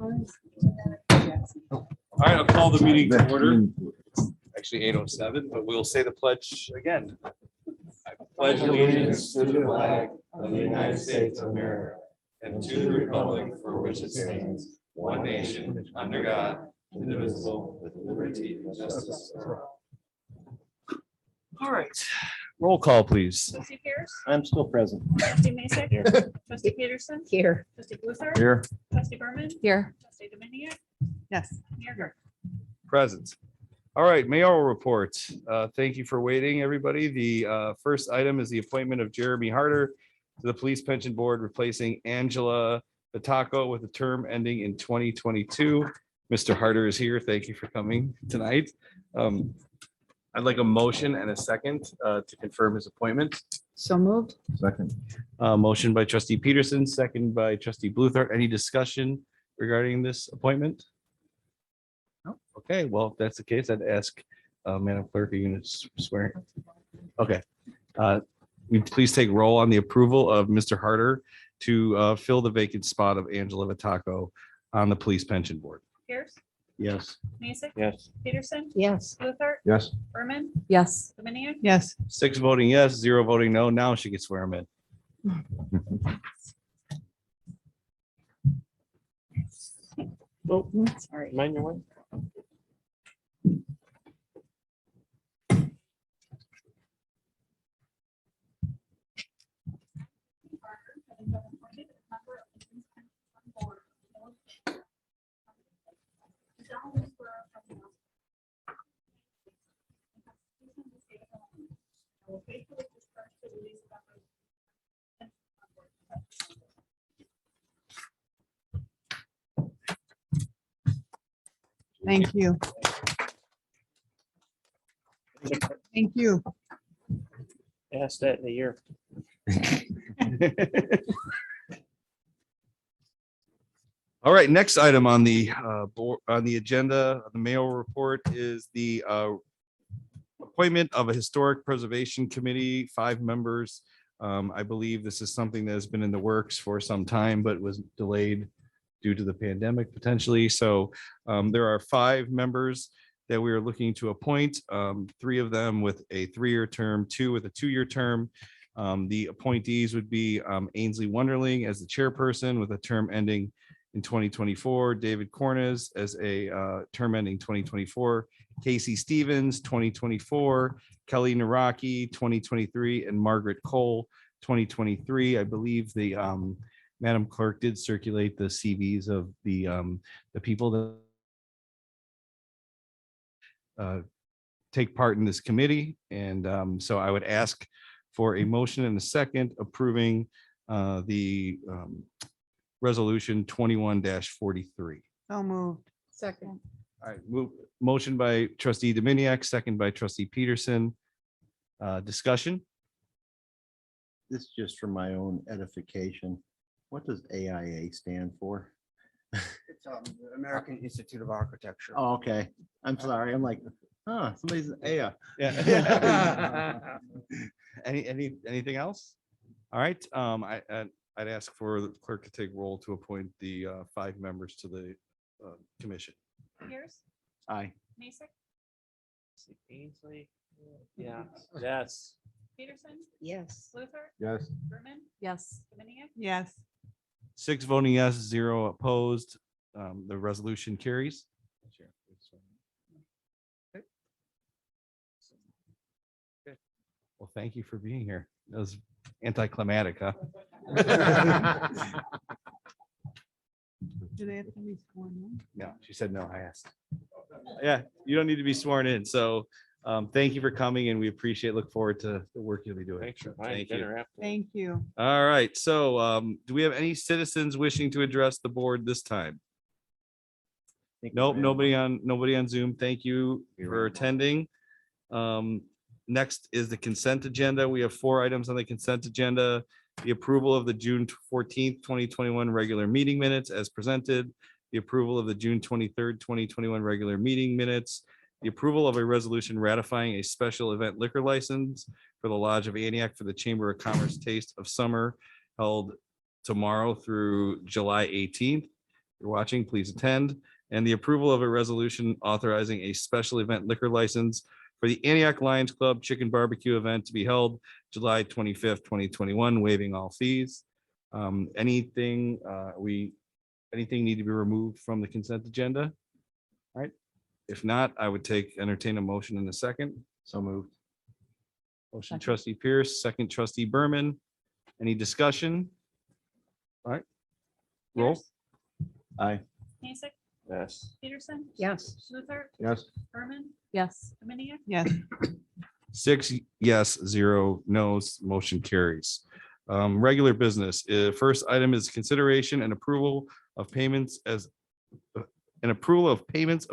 All right, I'll call the meeting to order. Actually, 8:07, but we'll say the pledge again. I pledge allegiance to the flag of the United States of America and to the republic for which it stands, one nation, under God, indivisible, with liberty and justice for all. All right, roll call, please. Trustee Pierce, I'm still present. trustee Mason, trustee Peterson, Here. trustee Luther, Here. trustee Berman, Here. trustee Dominiac, Yes. Mayor Gurke. Present. All right, mayoral reports. Thank you for waiting, everybody. The first item is the appointment of Jeremy Harder to the Police Pension Board, replacing Angela Bataco with a term ending in 2022. Mr. Harder is here. Thank you for coming tonight. I'd like a motion and a second to confirm his appointment. So moved. Second. Motion by trustee Peterson, second by trustee Bluthart. Any discussion regarding this appointment? No? Okay, well, if that's the case, I'd ask Madam Clerk, are you going to swear? Okay. Will you please take roll on the approval of Mr. Harder to fill the vacant spot of Angela Vataco on the Police Pension Board? Pierce, Yes. Mason, Yes. Peterson, Yes. Luther, Yes. Berman, Yes. Dominiac, Yes. 6 voting yes, 0 voting no. Now she can swear him in. Oh, Sorry. mind your way. Thank you. Thank you. Ask that in a year. All right, next item on the board, on the agenda, the mayoral report is the appointment of a historic preservation committee, 5 members. I believe this is something that has been in the works for some time, but was delayed due to the pandemic potentially. So there are 5 members that we are looking to appoint, 3 of them with a 3-year term, 2 with a 2-year term. The appointees would be Ainsley Wonderling as the chairperson with a term ending in 2024, David Cornes as a term ending 2024, Casey Stevens, 2024, Kelly Naraki, 2023, and Margaret Cole, 2023. I believe the Madam Clerk did circulate the CVs of the people that take part in this committee. And so I would ask for a motion and a second approving the resolution 21-43. So moved. Second. All right, motion by trustee Dominiac, second by trustee Peterson. Discussion? This is just for my own edification. What does AIA stand for? It's American Institute of Architecture. Oh, okay. I'm sorry. I'm like, somebody's AI. Yeah. Anything else? All right, I'd ask for the clerk to take roll to appoint the 5 members to the commission. Pierce, Aye. Mason, Ainsley. Yeah. Yes. Peterson, Yes. Luther, Yes. Berman, Yes. Dominiac, Yes. 6 voting yes, 0 opposed. The resolution carries. Okay. Well, thank you for being here. That was anticlimactic, huh? Do they have to be sworn in? No, she said no, I asked. Yeah, you don't need to be sworn in. So thank you for coming and we look forward to the work you'll be doing. Thanks for buying Thank you. dinner after. Thank you. All right, so do we have any citizens wishing to address the board this time? Nope, nobody on Zoom. Thank you for attending. Next is the consent agenda. We have 4 items on the consent agenda. The approval of the June 14th, 2021 regular meeting minutes as presented, the approval of the June 23rd, 2021 regular meeting minutes, the approval of a resolution ratifying a special event liquor license for the Lodge of Antioch for the Chamber of Commerce Taste of Summer held tomorrow through July 18th. you're watching, please attend. And the approval of a resolution authorizing a special event liquor license for the Antioch Lions Club Chicken Barbecue event to be held July 25th, 2021, waiving all fees. Anything need to be removed from the consent agenda? All right, if not, I would entertain a motion in a second. So moved. Motion trustee Pierce, second trustee Berman. Any discussion? All right. Roll. Pierce, Aye. Mason, Yes. Peterson, Yes. Luther, Yes. Berman, Yes. Dominiac, Yes, 6 yes, 0 no's, motion carries. Regular business, first item is consideration and approval of payments of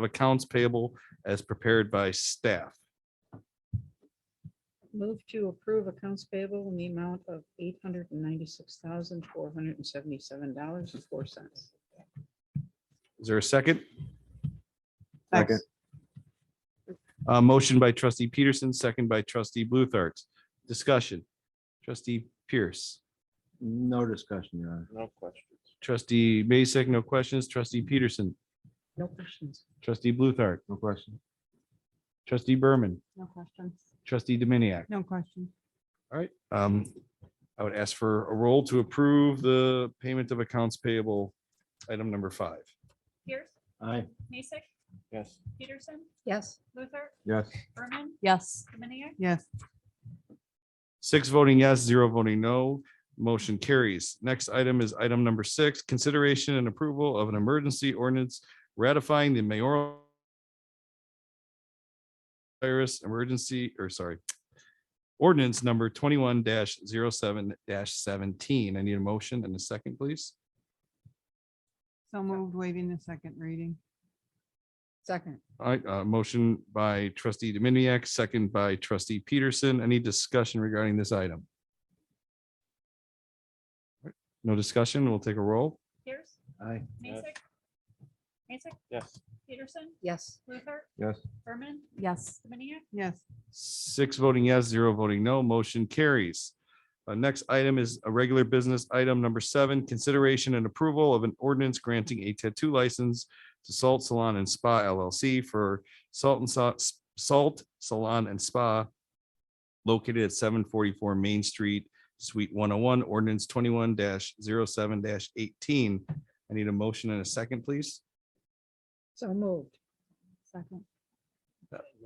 accounts payable as prepared by staff. Move to approve accounts payable in the amount of $896,477.04. Is there a second? Second. Motion by trustee Peterson, second by trustee Bluthart. Discussion. Trustee Pierce, No discussion, Your Honor. No questions. trustee Masek, no questions. Trustee Peterson, No questions. trustee Bluthart, No question. trustee Berman, No questions. trustee Dominiac. no question. All right. I would ask for a roll to approve the payment of accounts payable. Item number 5. Pierce, Aye. Mason, Yes. Peterson, Yes. Luther, Yes. Berman, Yes. Dominiac, Yes, 6 voting yes, 0 voting no, motion carries. Next item is item number 6, consideration and approval of an emergency ordinance ratifying the mayoral virus emergency, ordinance number 21-07-17. I need a motion and a second, please. so moved, waiving the second reading. Second. All right, motion by trustee Dominiac, second by trustee Peterson. Any discussion regarding this item? No discussion. We'll take a roll. Pierce, Aye. Mason, Mason, Yes. Peterson, Yes. Luther, Yes. Berman, Yes. Dominiac, Yes, 6 voting yes, 0 voting no, motion carries. Next item is a regular business item number 7, consideration and approval of an ordinance granting a tattoo license to Salt Salon and Spa LLC for Salt Salon and Spa located at 744 Main Street, Suite 101, ordinance 21-07-18. I need a motion and a second, please. So moved. Second.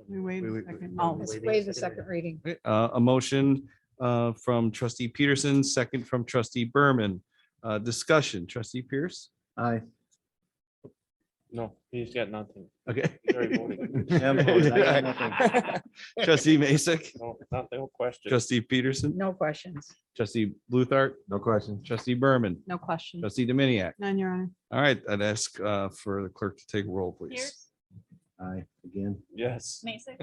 we waived the wait, second. Oh, reading. Let's waive the second reading. A motion from trustee Peterson, second from trustee Berman. Discussion, trustee Pierce? Aye. No, he's got nothing. Okay. He's already voted. Yeah, I'm voting. I got nothing. Trustee Masek, No, not no question. trustee Peterson, No questions. trustee Bluthart, No question. trustee Berman, No question. trustee Dominiac. None, Your Honor. All right, I'd ask for the clerk to take roll, please. Pierce, Aye. Again. Yes. Mason,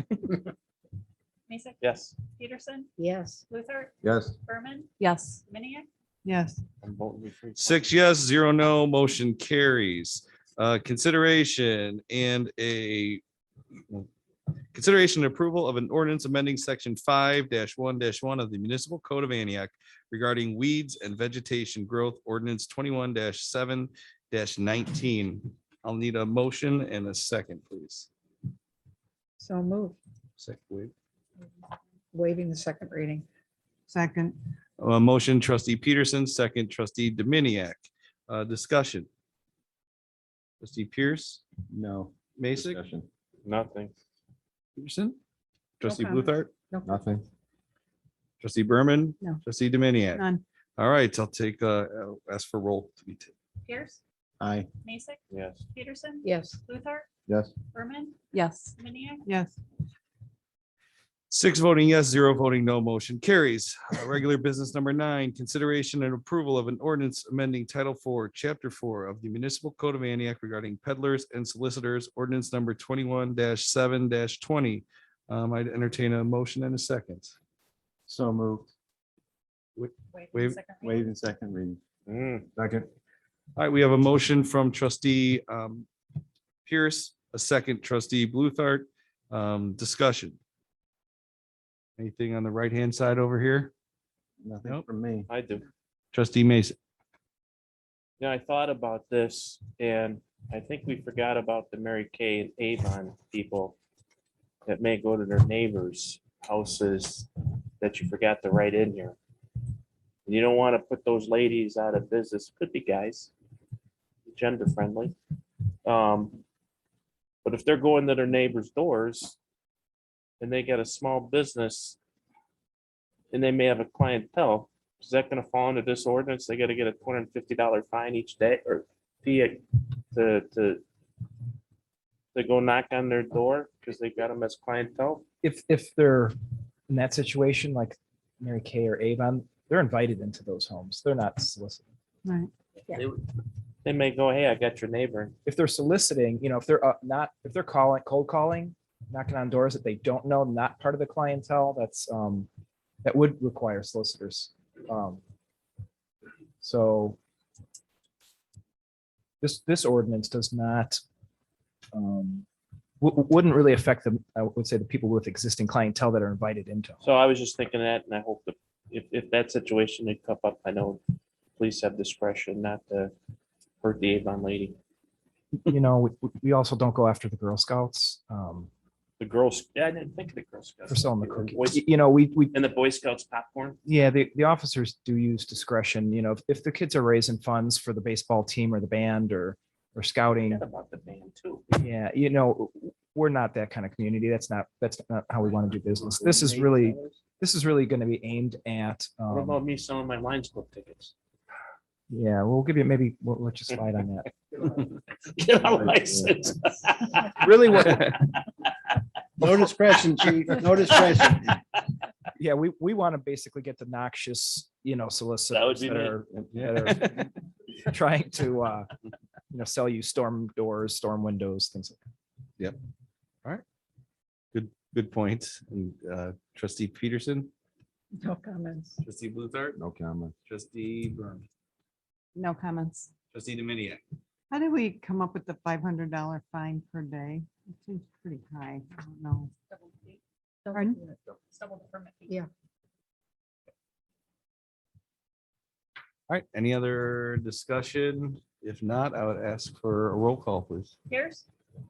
Mason, Yes. Peterson, Yes. Luther, Yes. Berman, Yes. Dominiac, Yes, I'm voting with free. 6 yes, 0 no, motion carries. Consideration and approval of an ordinance amending section 5-1-1 of the municipal code of Antioch regarding weeds and vegetation growth ordinance 21-7-19. I'll need a motion and a second, please. So moved. Second, wait. Waiving the second reading. second, Motion trustee Peterson, second trustee Dominiac. Discussion. Trustee Pierce, No. Mason, Discussion. Nothing. Peterson, trustee comment. Bluthart, Nothing. trustee Berman. No. Trustee Dominiac. none, All right, I'll take, ask for roll to be taken. Pierce, Aye. Mason, Yes. Peterson, Yes. Luther, Yes. Berman, Yes. Dominiac, yes, 6 voting yes, 0 voting no, motion carries. Regular business number 9, consideration and approval of an ordinance amending Title 4, Chapter 4 of the Municipal Code of Antioch regarding peddlers and solicitors, ordinance number 21-7-20. I'd entertain a motion and a second. So moved. wait, Waive- second reading. Waiving second reading. Second. All right, we have a motion from trustee Pierce, a second trustee Bluthart. Discussion. Anything on the right-hand side over here? Nothing Nope. from me. I do. Trustee Mason, Yeah, I thought about this and I think we forgot about the Mary Kay and Avon people that may go to their neighbors' houses that you forgot to write in here. You don't want to put those ladies out of business. Could be guys, gender friendly. But if they're going to their neighbors' doors and they got a small business and they may have a clientele, is that gonna fall into this ordinance? They gotta get a $250 fine each day or fee to go knock on their door because they got them as clientele? If they're in that situation, like Mary Kay or Avon, they're invited into those homes. They're not solicited. Right. They may go, hey, I got your neighbor. If they're soliciting, if they're if they're cold calling, knocking on doors that they don't know, not part of the clientele, that would require solicitors. So this ordinance does not, wouldn't really affect them. I would say the people with existing clientele that are invited into. So I was just thinking that, and I hope that if that situation did come up, I know police have discretion not to hurt the Avon lady. We also don't go after the Girl Scouts. The girls, yeah, I didn't think of the Girl Scouts. For selling the cookies. Boy- We And the Boy Scouts popcorn? yeah, the officers do use discretion. If the kids are raising funds for the baseball team or the band or scouting, Forget about the band too. yeah, we're not that kind of community. That's not how we want to do business. This is really going to be aimed at. What about me selling my Lions Club tickets? Yeah, we'll give you we'll let you slide on that. Get a license. Really, what? No discretion, chief, no discretion. Yeah, we want to basically get the noxious, solicitors be that are trying to, sell you storm doors, storm windows, things like that. Yep. All right. Good point. And trustee Peterson, No comments. trustee Bluthart, No comment. trustee Berman, No comments. trustee Dominiac. How did we come up with the $500 fine per day? It seems pretty high. I don't know. Pardon? It's double the permit fee. Yeah. All right, any other discussion? If not, I would ask for a roll call, please. Pierce,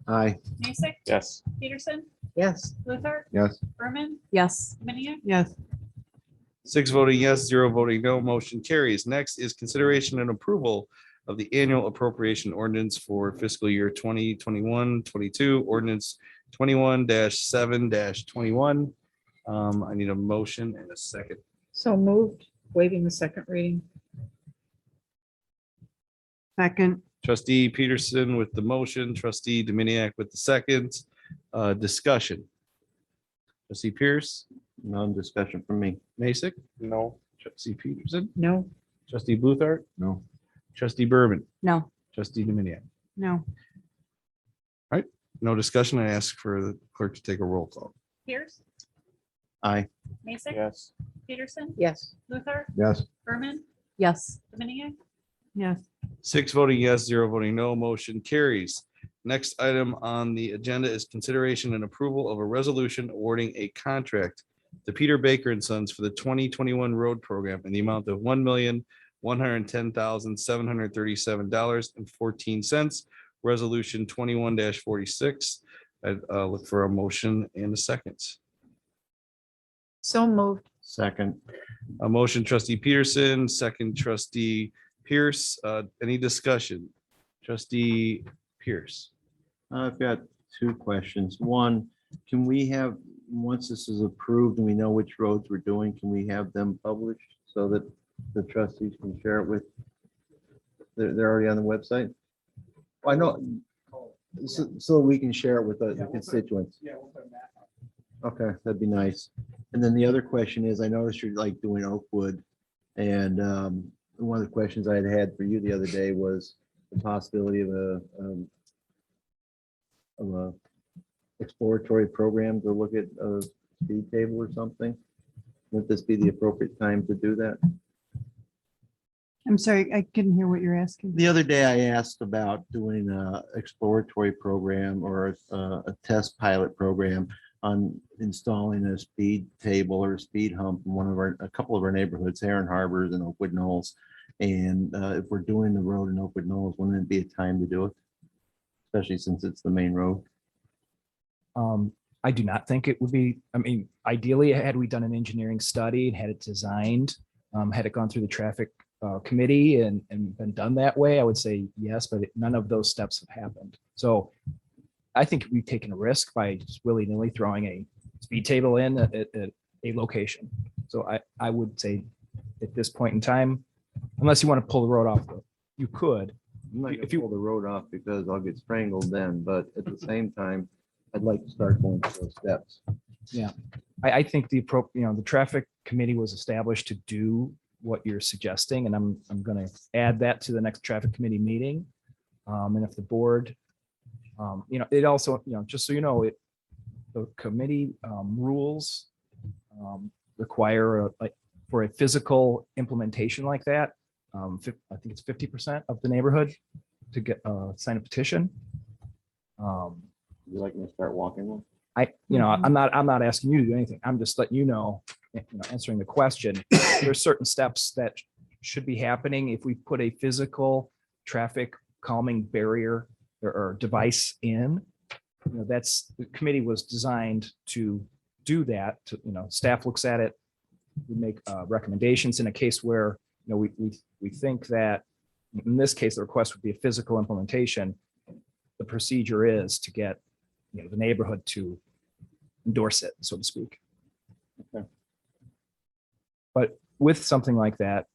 Aye. Mason, Yes. Peterson, Yes. Luther, Yes. Berman, Yes. Minnick, Yes. 6 voting yes, 0 voting no, motion carries. Next is consideration and approval of the annual appropriation ordinance for fiscal year 2021-22, ordinance 21-7-21. I need a motion and a second. So moved, waiving the second reading. Second. Trustee Peterson with the motion, trustee Dominiac with the second. Discussion. Trustee Pierce, None discussion from me. Masek, No. trustee Peterson, No. trustee Bluthart, No. trustee Berman, No. trustee Dominiac. No. No discussion. I ask for the clerk to take a roll call. Pierce, Aye. Mason, Yes. Peterson, Yes. Luther, Yes. Berman, Yes. Minnick, Yes. 6 voting yes, 0 voting no, motion carries. Next item on the agenda is consideration and approval of a resolution awarding a contract to Peter Baker and Sons for the 2021 road program in the amount of $1,110,737.14. Resolution 21-46. I'd look for a motion and a second. So moved. Second. A motion trustee Peterson, second trustee Pierce. Any discussion? Trustee Pierce. I've got two questions. One, can we have, once this is approved and we know which roads we're doing, can we have them published so that the trustees can share it with? They're already on the website? I know, so we can share it with the constituents. Okay, that'd be nice. And then the other question is, I noticed you're like doing Oakwood. And one of the questions I had for you the other day was the possibility of a exploratory program to look at a speed table or something. Would this be the appropriate time to do that? I'm sorry, I couldn't hear what you're asking. The other day I asked about doing a exploratory program or a test pilot program on installing a speed table or a speed hump in a couple of our neighborhoods, Heron Harbors and Oakwood Knolls. And if we're doing the road in Oakwood Knolls, wouldn't it be a time to do it? Especially since it's the main road. I do not think it would be, I mean, ideally, had we done an engineering study and had it designed, had it gone through the traffic committee and been done that way, I would say yes, but none of those steps have happened. So I think we've taken a risk by just willy-nilly throwing a speed table in at a location. So I would say at this point in time, unless you want to pull the road off, you could. I'm not gonna pull the road off because I'll get strangled then, but at the same time, I'd like to start going through those steps. Yeah, I think the the traffic committee was established to do what you're suggesting, and I'm going to add that to the next traffic committee meeting. And if the board, it also, just so you know, the committee rules require for a physical implementation like that, I think it's 50% of the neighborhood to get sign a petition. You like me to start walking one? I'm not asking you to do anything. I'm just letting you know, answering the question. There's certain steps that should be happening if we put a physical traffic calming barrier or device in. That's, the committee was designed to do that. Staff looks at it, we make recommendations in a case where, we think that in this case, the request would be a physical implementation. The procedure is to get, the neighborhood to endorse it, so to speak. Okay. But with something like that,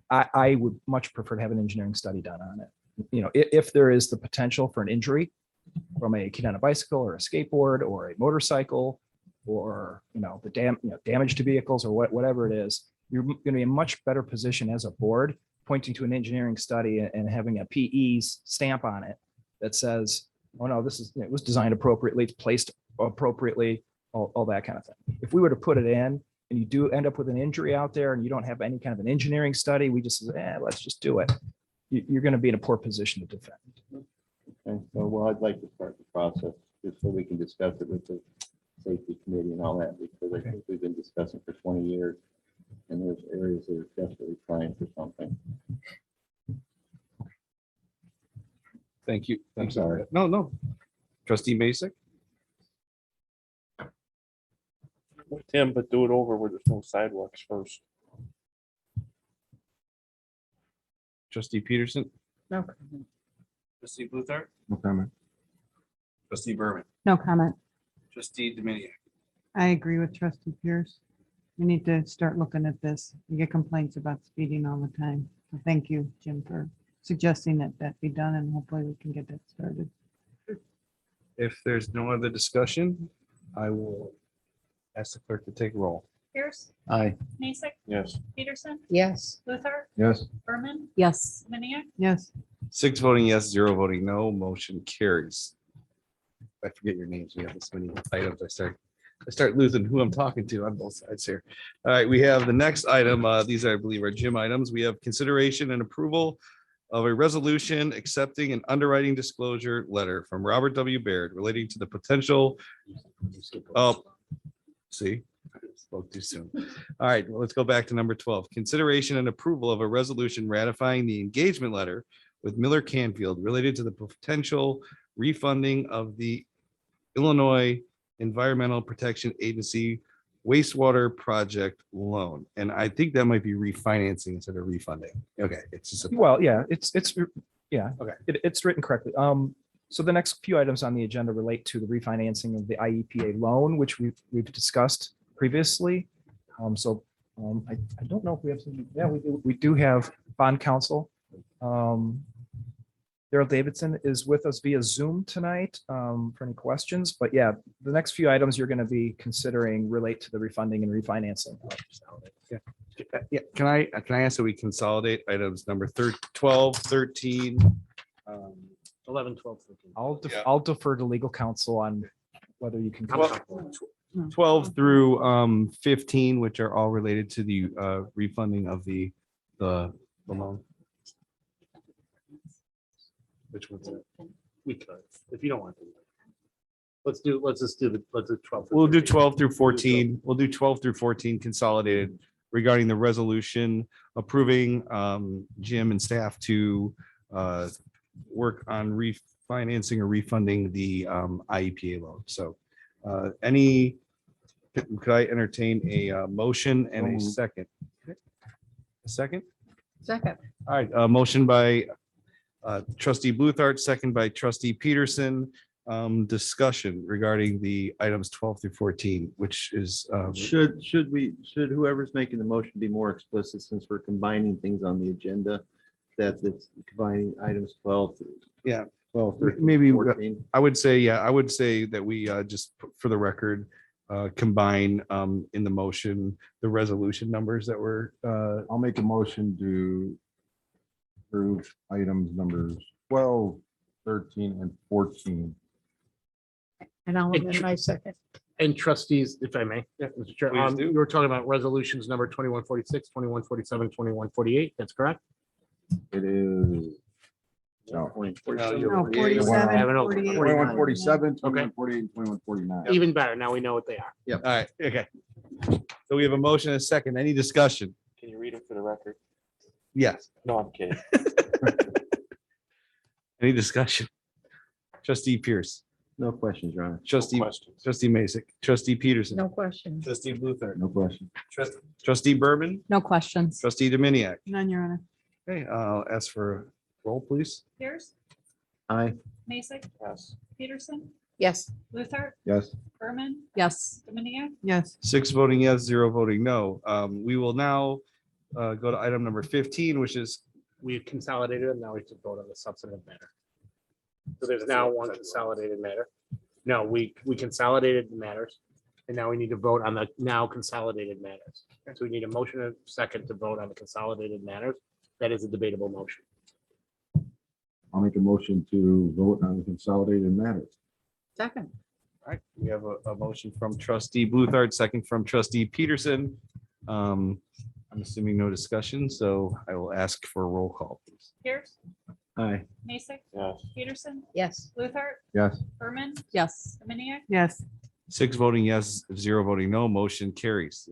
I would much prefer to have an engineering study done on it. If there is the potential for an injury from a kid on a bicycle or a skateboard or a motorcycle, or the damage to vehicles or whatever it is, you're going to be in a much better position as a board pointing to an engineering study and having a PE's stamp on it that says, oh no, it was designed appropriately, it's placed appropriately, all that kind of thing. If we were to put it in and you do end up with an injury out there and you don't have any kind of an engineering study, we just say, let's just do it. You're going to be in a poor position to defend. Okay, so well, I'd like to start the process just so we can discuss it with the safety committee and all that, because I think we've been discussing for 20 years and there's areas that are desperately trying for something. Thank you. I'm sorry. No. Trustee Masek? Tim, but do it over where there's no sidewalks first. Trustee Peterson? No, Trustee Bluthart? No comment. Trustee Berman? no comment. Trustee Dominiac? I agree with trustee Pierce. We need to start looking at this. We get complaints about speeding all the time. So thank you, Jim, for suggesting that be done, and hopefully we can get that started. If there's no other discussion, I will ask the clerk to take roll. Pierce, Aye. Mason, Yes. Peterson, Yes. Luther, Yes. Berman, Yes. Miniak, Yes, 6 voting yes, 0 voting no, motion carries. I forget your names. We have this many items. I start losing who I'm talking to on both sides here. All right, we have the next item. These I believe are Jim items. We have consideration and approval of a resolution accepting an underwriting disclosure letter from Robert W. Baird relating to the potential. Oh, see, I spoke too soon. All right, well, let's go back to number 12. Consideration and approval of a resolution ratifying the engagement letter with Miller Canfield related to the potential refunding of the Illinois Environmental Protection Agency wastewater project loan. And I think that might be refinancing instead of refunding. Okay, it's just. Well, yeah, it's yeah. Okay. It's written correctly. So the next few items on the agenda relate to the refinancing of the IEPA loan, which we've discussed previously. I don't know if we have some, yeah, we do have bond counsel. Daryl Davidson is with us via Zoom tonight for any questions, but yeah, the next few items you're going to be considering relate to the refunding and refinancing. Yeah, can I ask that we consolidate items number 12, 13? 11, 12, 13. I'll defer to legal counsel on whether you can. 12 through 15, which are all related to the refunding of the loan. Which one's it? We could, if you don't want to. Let's do 12. We'll do 12 through 14. We'll do 12 through 14 consolidated regarding the resolution approving Jim and staff to work on refinancing or refunding the IEPA loan. So could I entertain a motion and a second? A second? Second. All right, a motion by trustee Bluthart, second by trustee Peterson. Discussion regarding the items 12 through 14, which is Should whoever's making the motion be more explicit since we're combining things on the agenda? That it's combining items 12. Yeah. 12, 13, maybe 14. I would say that we just for the record combine in the motion the resolution numbers that were I'll make a motion to approve items numbers 12, 13, and 14. And I'll amend my second. And trustees, if I may, Mr. Chair, Please do. you were talking about resolutions number 2146, 2147, 2148. That's correct? It is. No. No, 47, 47, 48. 2147, Okay. 2148, and 2149. Even better. Now we know what they are. all right, okay. So we have a motion and a second. Any discussion? Can you read it for the record? Yes. No, I'm kidding. Any discussion? Trustee Pierce, No questions, Your Honor. trustee, Questions? trustee Mason, trustee Peterson, No question. trustee Bluthart, No question. trustee Berman, No questions. trustee Dominiac. None, Your Honor. Okay, I'll ask for a roll, please. Pierce, Aye. Mason, Yes. Peterson, Yes. Luther, Yes. Berman, Yes. Dominiac, Yes. 6 voting yes, 0 voting no. We will now go to item number 15, which is We consolidated and now we can vote on the substantive matter. So there's now one consolidated matter. No, we consolidated the matters. And now we need to vote on the now consolidated matters. So we need a motion and a second to vote on the consolidated matters. That is a debatable motion. I'll make a motion to vote on the consolidated matters. Second. All right, we have a motion from trustee Bluthart, second from trustee Peterson. I'm assuming no discussion, so I will ask for a roll call, please. Pierce, Aye. Mason, Yes. Peterson, Yes. Luther, Yes. Berman, Yes. Dominiac, Yes. 6 voting yes, 0 voting no, motion carries.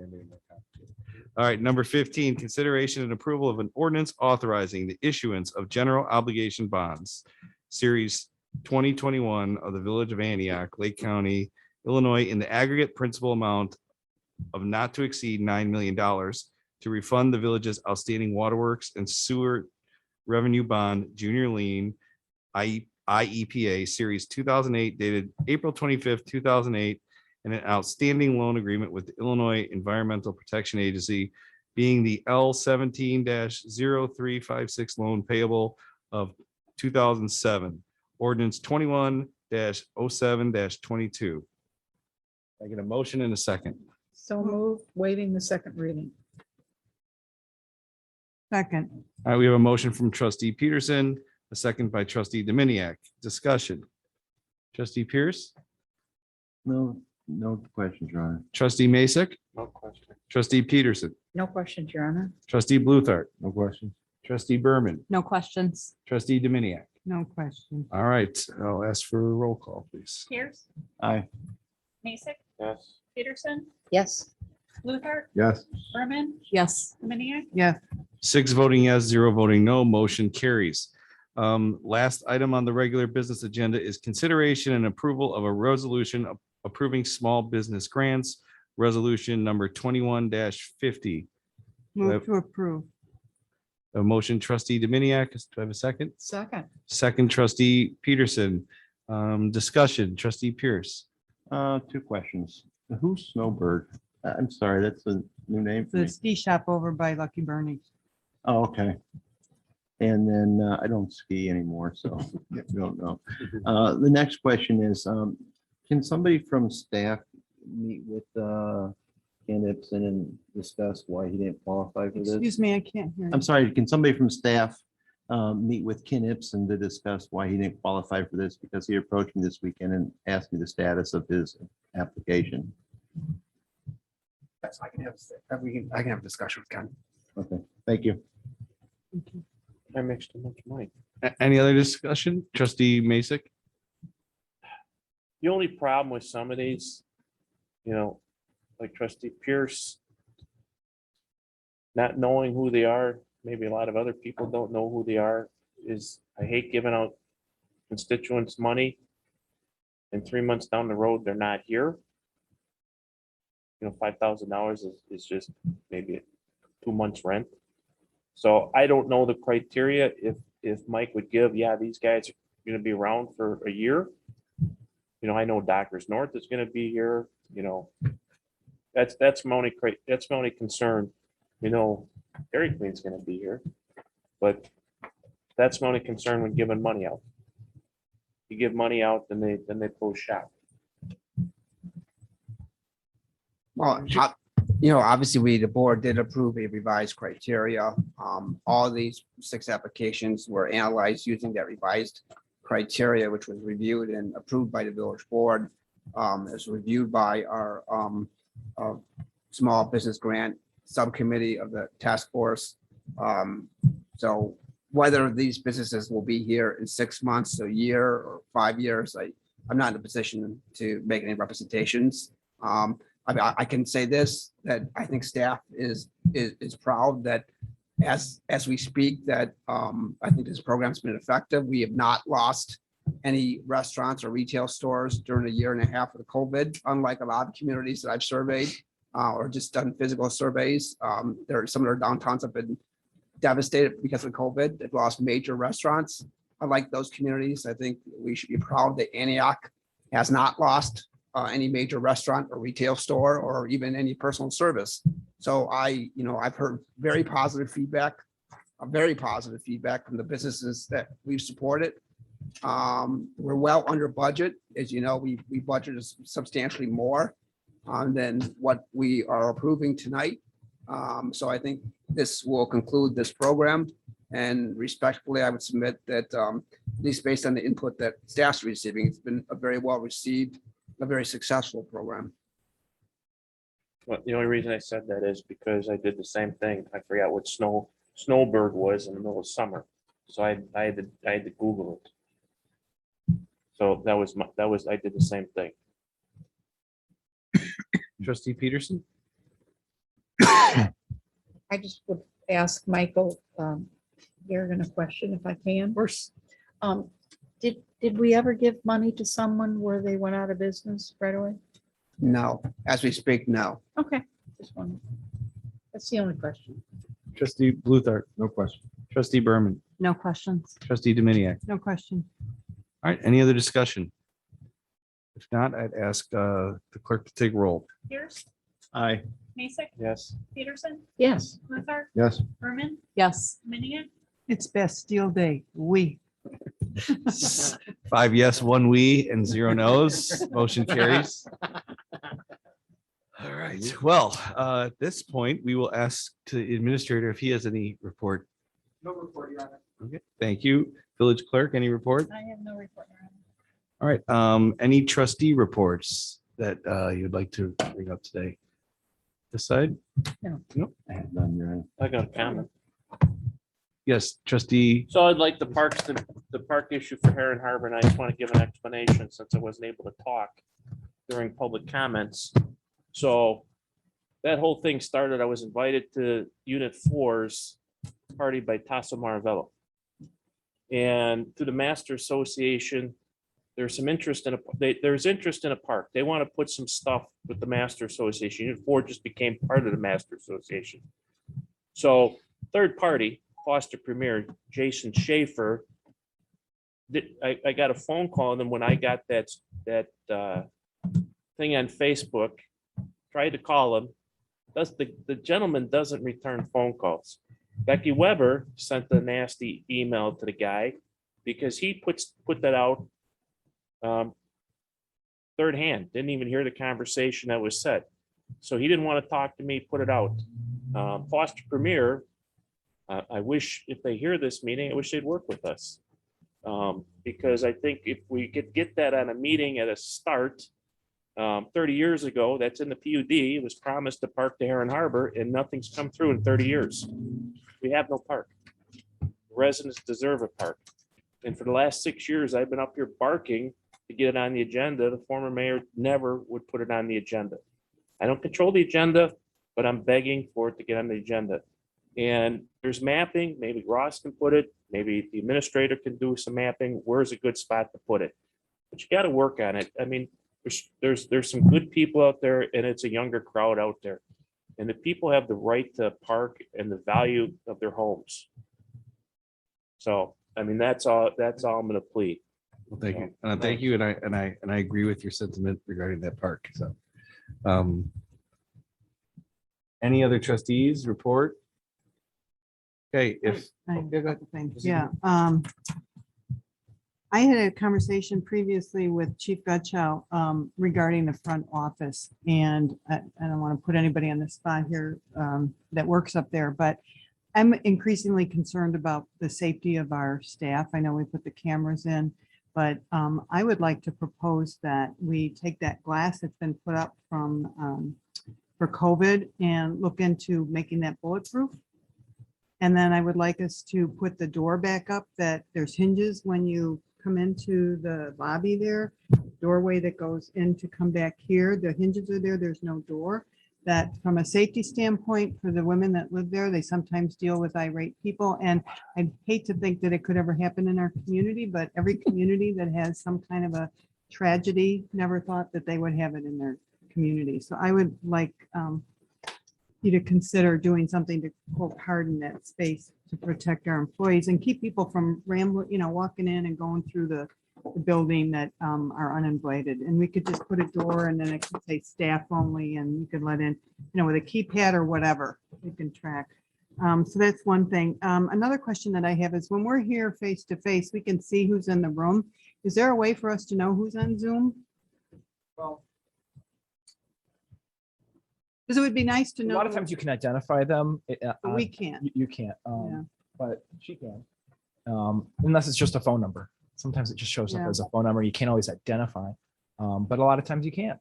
All right, number 15, consideration and approval of an ordinance authorizing the issuance of general obligation bonds, series 2021 of the Village of Antioch, Lake County, Illinois, in the aggregate principal amount of not to exceed $9 million to refund the village's outstanding waterworks and sewer revenue bond junior lien IEPA Series 2008 dated April 25th, 2008, and an outstanding loan agreement with the Illinois Environmental Protection Agency, being the L17-0356 loan payable of 2007, ordinance 21-07-22. I get a motion in a second. So move, waiving the second reading. Second. All right, we have a motion from trustee Peterson, a second by trustee Dominiac. Discussion. Trustee Pierce, No questions, Your Honor. trustee Masek, No question. trustee Peterson, No questions, Your Honor. trustee Bluthart, No question. trustee Berman, No questions. trustee Dominiac. No question. All right, I'll ask for a roll call, please. Pierce, Aye. Mason, Yes. Peterson, Yes. Luther, Yes. Berman, Yes. Dominiac, Yes. 6 voting yes, 0 voting no, motion carries. Last item on the regular business agenda is consideration and approval of a resolution approving small business grants, resolution number 21-50. Move to approve. A motion trustee Dominiac. Do I have a second? Second. Second trustee Peterson. Discussion, trustee Pierce. 2 questions. Who's Snowbird? I'm sorry, that's a new name for The me. ski shop over by Lucky Bernie. Oh, okay. And then I don't ski anymore, so I don't know. The next question is, can somebody from staff meet with Ken Ipson and discuss why he didn't qualify for this? Excuse me, I can't hear. I'm sorry, can somebody from staff meet with Ken Ipson to discuss why he didn't qualify for this? Because he approached me this weekend and asked me the status of his application. Yes, I can have a discussion with Ken. Okay, thank you. That makes too much money. Any other discussion? Trustee Masek? The only problem with some of these, like trustee Pierce, not knowing who they are, maybe a lot of other people don't know who they are, is I hate giving out constituents money. And 3 months down the road, they're not here. $5,000 is just maybe 2 months rent. So I don't know the criteria. If Mike would give, yeah, these guys are gonna be around for a year. I know Dockers North is gonna be here, that's my only concern. Dairy Queen's gonna be here, but that's my only concern when giving money out. You give money out, then they close shop. Well, obviously the board did approve a revised criteria. All these 6 applications were analyzed using that revised criteria, which was reviewed and approved by the village board. It was reviewed by our small business grant subcommittee of the task force. So whether these businesses will be here in 6 months, a year, or 5 years, I'm not in a position to make any representations. I can say this, that I think staff is proud that as we speak, that I think this program's been effective. We have not lost any restaurants or retail stores during a year and a half of the COVID, unlike a lot of communities that I've surveyed or just done physical surveys. Some of their downtowns have been devastated because of COVID. They've lost major restaurants. Unlike those communities, I think we should be proud that Antioch has not lost any major restaurant or retail store or even any personal service. So I've heard very positive feedback from the businesses that we've supported. We're well under budget. As you know, we budgeted substantially more than what we are approving tonight. So I think this will conclude this program. And respectfully, I would submit that at least based on the input that staff's receiving, it's been a very well received, a very successful program. Well, the only reason I said that is because I did the same thing. I forgot what snowbird was in the middle of summer. So I had to Google it. So I did the same thing. Trustee Peterson? I just would ask Michael, Garrigan a question if I can. Of course. Did we ever give money to someone where they went out of business right away? No, as we speak, no. Okay, just one. That's the only question. Trustee Bluthart? No question. Trustee Berman? No questions. Trustee Dominiac? No question. All right, any other discussion? If not, I'd ask the clerk to take roll. Pierce, Aye. Mason, Yes. Peterson, Yes. Luther, Yes. Berman, Yes. Minnick, It's Bastille Day. We. 5 yes, 1 we, and 0 no's. Motion carries. All right, well, at this point, we will ask to the administrator if he has any report. No report, Your Honor. Okay, thank you. Village clerk, any report? I have no report. Your Honor. All right, any trustee reports that you'd like to bring up today? This side? No. Nope. I have none, Your Honor. I got a comment. Yes, trustee. So I'd like the park issue for Heron Harbor, and I just want to give an explanation since I wasn't able to talk during public comments. So that whole thing started, I was invited to Unit 4's party by Tasso Maravello. And to the Master Association, there's some interest in there's interest in a park. They want to put some stuff with the Master Association. Unit 4 just became part of the Master Association. So third party, Foster Premier Jason Schaefer, I got a phone call, and then when I got that thing on Facebook, tried to call him. The gentleman doesn't return phone calls. Becky Weber sent a nasty email to the guy because he put that out third hand, didn't even hear the conversation that was said. So he didn't want to talk to me, put it out. Foster Premier, I wish if they hear this meeting, I wish they'd work with us. Because I think if we could get that on a meeting at a start, 30 years ago, that's in the PUD, it was promised to park to Heron Harbor, and nothing's come through in 30 years. We have no park. Residents deserve a park. And for the last 6 years, I've been up here barking to get it on the agenda. The former mayor never would put it on the agenda. I don't control the agenda, but I'm begging for it to get on the agenda. And there's mapping, maybe Ross can put it, maybe the administrator can do some mapping, where's a good spot to put it? But you gotta work on it. I mean, there's some good people out there and it's a younger crowd out there. And the people have the right to park and the value of their homes. So, I mean, that's all I'm gonna plead. Well, thank you. Thank you. And I agree with your sentiment regarding that park. So, any other trustees report? Okay, if. Yeah. I had a conversation previously with Chief Gutchow regarding the front office, and I don't want to put anybody on the spot here that works up there, but I'm increasingly concerned about the safety of our staff. I know we put the cameras in, but I would like to propose that we take that glass that's been put up from for COVID and look into making that bulletproof. And then I would like us to put the door back up, that there's hinges when you come into the lobby there, doorway that goes in to come back here. The hinges are there, there's no door. That from a safety standpoint for the women that live there, they sometimes deal with irate people. And I'd hate to think that it could ever happen in our community, but every community that has some kind of a tragedy never thought that they would have it in their community. So I would like you to consider doing something to quote harden that space to protect our employees and keep people from rambling, walking in and going through the building that are uninvited. And we could just put a door and then it could say staff only, and you could let in, with a keypad or whatever you can track. So that's one thing. Another question that I have is when we're here face to face, we can see who's in the room. Is there a way for us to know who's on Zoom? Well, because it would be nice to a know. lot of times you can identify them. But we can't. You can't, Yeah. but she can. Unless it's just a phone number. Sometimes it just shows up Yeah. as a phone number. You can't always identify. But a lot of times you can't.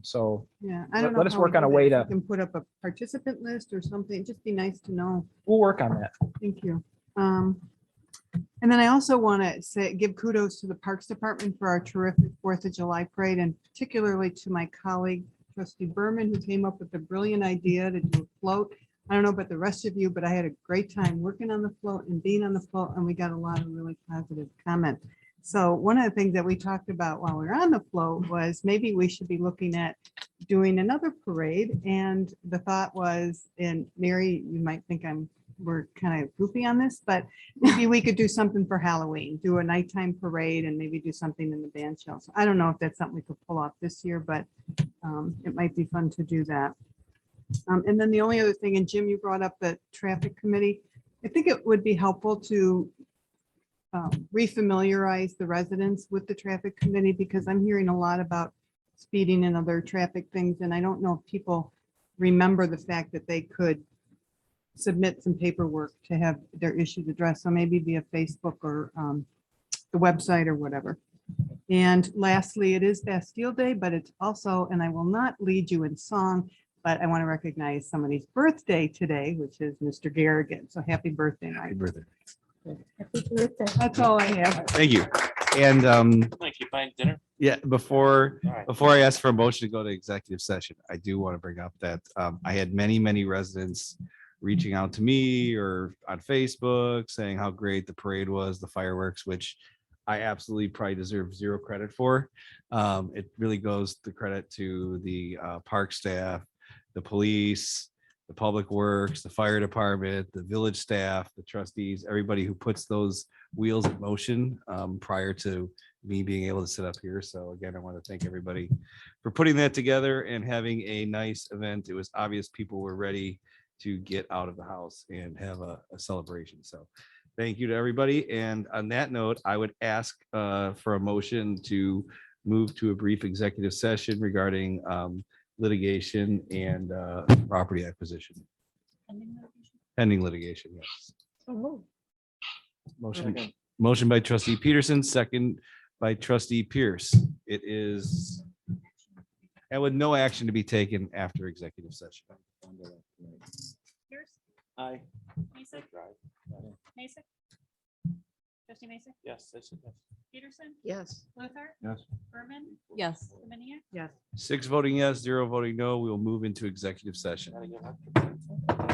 So Yeah, I don't know. let us how work we on a do way that. to, We can put up a participant list or something. It'd just be nice to know. we'll work on that. Thank you. And then I also want to give kudos to the Parks Department for our terrific 4th of July parade, and particularly to my colleague trustee Berman, who came up with the brilliant idea to do a float. I don't know about the rest of you, but I had a great time working on the float and being on the float, and we got a lot of really positive comments. So one of the things that we talked about while we were on the float was maybe we should be looking at doing another parade. And the thought was, and Mary, you might think we're kind of goofy on this, but maybe we could do something for Halloween, do a nighttime parade and maybe do something in the band shell. So I don't know if that's something we could pull off this year, but it might be fun to do that. And then the only other thing, and Jim, you brought up the traffic committee. I think it would be helpful to refamiliarize the residents with the traffic committee, because I'm hearing a lot about speeding and other traffic things. And I don't know if people remember the fact that they could submit some paperwork to have their issues addressed. So maybe via Facebook or the website or whatever. And lastly, it is Bastille Day, but it's also, and I will not lead you in song, but I want to recognize somebody's birthday today, which is Mr. Garrigan. So happy birthday, Mike. Happy birthday. Happy birthday. That's all I have. Thank you. And Like you buying dinner? yeah, before All right. I ask for a motion to go to executive session, I do want to bring up that I had many residents reaching out to me or on Facebook saying how great the parade was, the fireworks, which I absolutely probably deserve zero credit for. It really goes the credit to the park staff, the police, the public works, the fire department, the village staff, the trustees, everybody who puts those wheels in motion prior to me being able to sit up here. So again, I want to thank everybody for putting that together and having a nice event. It was obvious people were ready to get out of the house and have a celebration. So thank you to everybody. And on that note, I would ask for a motion to move to a brief executive session regarding litigation and property acquisition. Pending litigation, yes. Motion by trustee Peterson, second by trustee Pierce. It is, and with no action to be taken after executive session. Pierce, Aye. Mason, Mason. Trustee Mason, Yes, yes, yes. Peterson, Yes. Luther, Yes. Berman, Yes. Semenia. Yes. 6 voting yes, 0 voting no. We will move into executive session. Gotta get up.